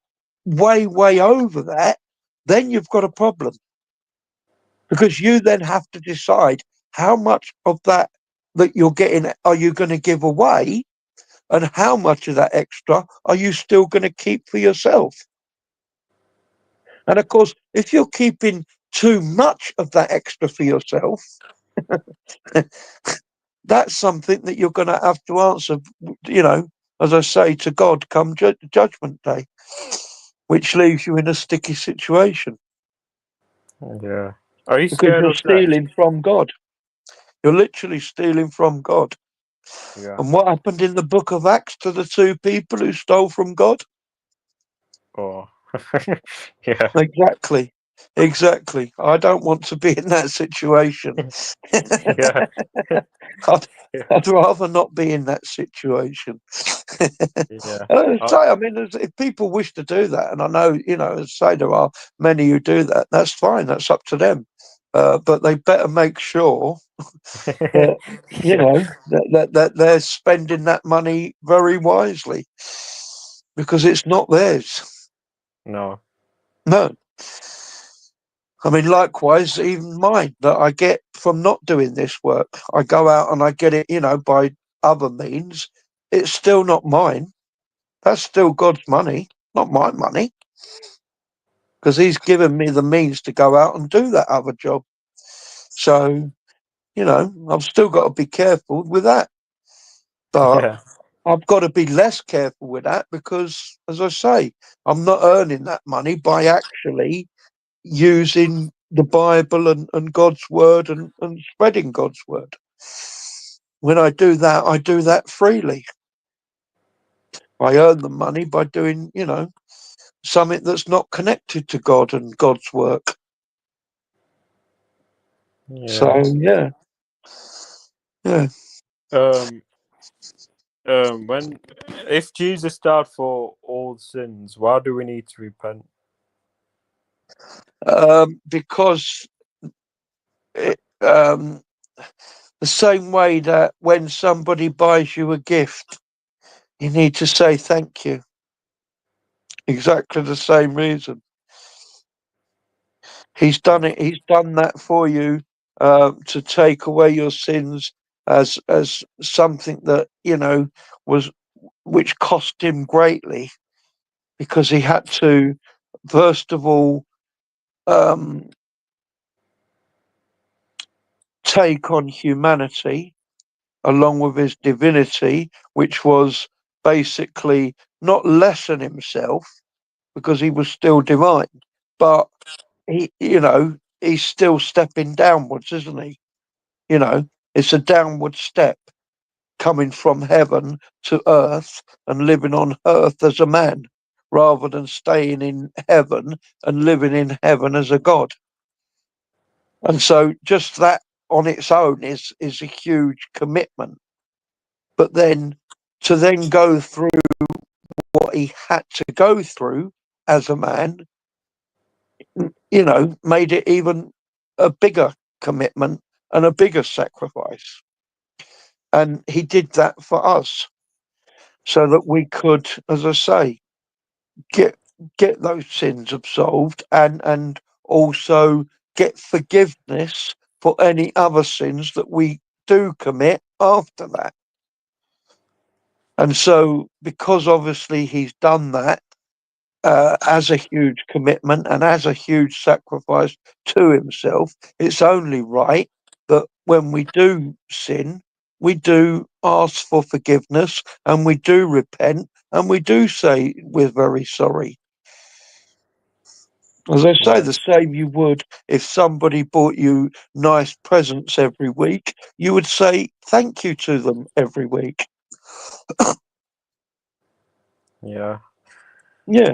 way, way over that, then you've got a problem. Because you then have to decide how much of that you're getting are you going to give away, and how much of that extra are you still going to keep for yourself. And of course, if you're keeping too much of that extra for yourself, that's something that you're going to have to answer, as I say, to God come Judgment Day, which leaves you in a sticky situation Yeah. Are you because scared you're of that? stealing from God. You're literally stealing from God. Yeah. And what happened in the book of Acts to the two people who stole from God? Oh. Yeah. Exactly. Exactly. I don't want to be in that situation. Yeah. I'd, Yeah. I'd rather not be in that situation. Yeah. So, I mean, if people wish to do that, and I know, as I say, there are many who do that, that's fine. That's up to them. But they better make sure that, Yeah. that they're spending that money very wisely, because it's not theirs. No. No. I mean, likewise, even mine that I get from not doing this work. I go out and I get it, by other means. It's still not mine. That's still God's money, not my money, because He's given me the means to go out and do that other job. So, I've still got to be careful with that. But Yeah. I've got to be less careful with that because, as I say, I'm not earning that money by actually using the Bible and God's word and spreading God's word. When I do that freely. I earn the money by doing, something that's not connected to God and God's work. Yeah. So yeah. Um. When if Jesus died for all sins, why do we need to repent? Because the same way that when somebody buys you a gift, you need to say thank you. Exactly the same reason. He's done it. He's done that for you to take away your sins as something that was which cost him greatly, because he had to first of all um, take on humanity along with his divinity, which was basically not lessen himself because he was still divine, but he's still stepping downwards, isn't he? It's a downward step coming from heaven to earth and living on earth as a man rather than staying in heaven and living in heaven as a god. And so just that on its own is a huge commitment. But then to then go through what he had to go through as a man, made it even a bigger commitment and a bigger sacrifice. And he did that for us so that we could, as I say, get those sins absolved and also get forgiveness for any other sins that we do commit after that. And so, because obviously he's done that as a huge commitment and as a huge sacrifice to himself, it's only right that when we do sin, we do ask for forgiveness and we do repent and we do say we're very sorry. As I say, Yeah. the same you would if somebody bought you nice presents every week, you would say thank you to them every week. Yeah. Yeah,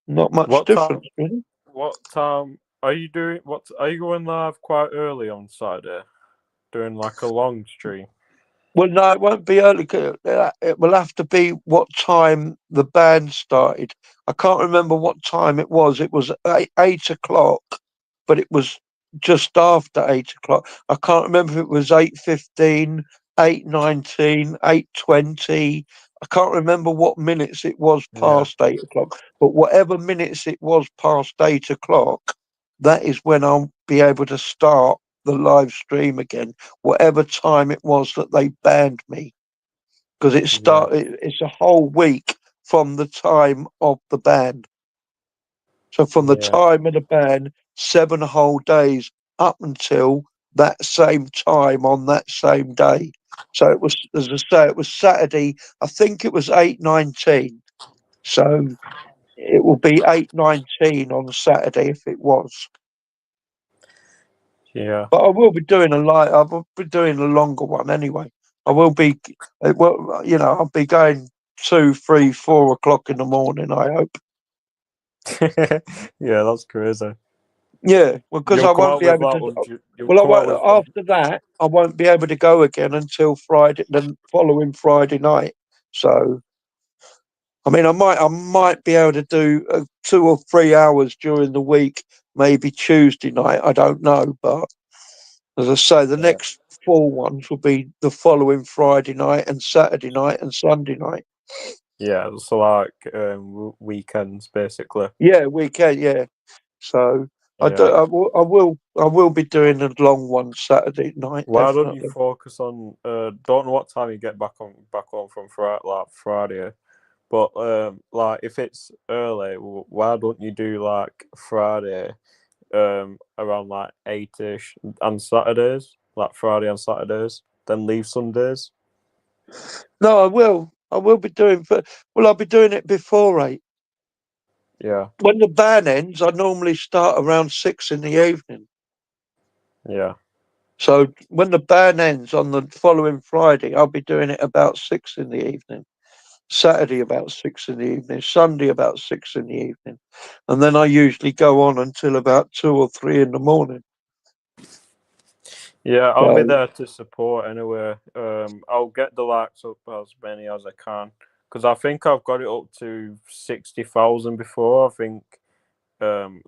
not much What time? difference, really. What time are you doing? What are you going live quite early on Saturday? Doing like a long stream. Well, no, it won't be early. It will have to be what time the band started. I can't remember what time it was. It was 8 o'clock, but it was just after 8 o'clock. I can't remember if it was 8:15, 8:19, 8:20. I can't remember what minutes it was Yeah. past 8 o'clock, but whatever minutes it was past 8 o'clock, that is when I'll be able to start the live stream again, whatever time it was that they banned me, because Yeah. it's a whole week from the time of the ban. So from the Yeah. time of the ban, 7 whole days up until that same time on that same day. So it was, as I say, it was Saturday. I think it was 8:19. So it will be 8:19 on Saturday if it was. Yeah. But I will be doing I will be doing a longer one anyway. I will be, well, I'll be going 2, 3, 4 o'clock in the morning. I hope. Yeah, that's crazy. Yeah, well, because You'll I come won't out be with able about to. 100. You'll Well, I come out won't. with After that, I won't be able to go again until Friday, the following Friday night. So, I mean, I might be able to do 2 or 3 hours during the week, maybe Tuesday night. I don't know, but as I say, the Yeah. next full ones will be the following Friday night and Saturday night and Sunday night. Yeah, so like weekends basically. Yeah, weekend. Yeah. So I do. Yeah. I will be doing a long one Saturday night. Why don't you Definitely. focus on? Don't know what time you get back home from Friday, but like if it's early, why don't you do like Friday, around like 8ish, and Saturdays, like Friday and Saturdays, then leave Sundays. No, I will. I will be doing. Well, I'll be doing it before 8. Yeah, When the band ends, I normally start around 6 in the evening. yeah. So when the band ends on the following Friday, I'll be doing it about 6 in the evening. Saturday about 6 in the evening. Sunday about 6 in the evening, and then I usually go on until about 2 or 3 in the morning. Yeah, I'll be So there to support anyway. I'll get the likes up as many as I can because I think I've got it up to 60,000 before. I think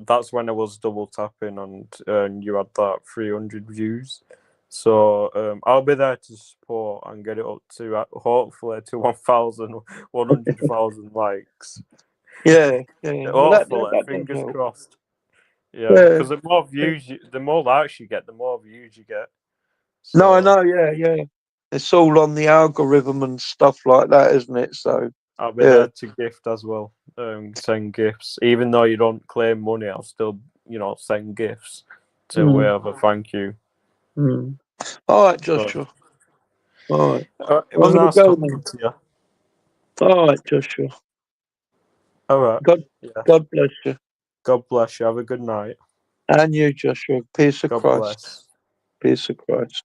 that's when I was double tapping and you had that 300 views. So I'll be there to support and get it up to hopefully to 1,000, 100,000 likes. yeah, yeah. Well, Hopefully, that does fingers help. crossed. Yeah, Yeah. because the more views, the more likes you get, the more views you get. No, I So know. Yeah, yeah. It's all on the algorithm and stuff like that, isn't it? So I'll be yeah. there to gift as well. Send gifts, even though you don't claim money. I'll still, send gifts to Mm, way of a thank you. mm. All right, So, Joshua. All right. it I'm was gonna nice go talking now. to you. All right, Joshua. All right. God, Yeah. God bless you. God bless you. Have a good night. And you, Joshua. Peace of God Christ. bless. Peace of Christ.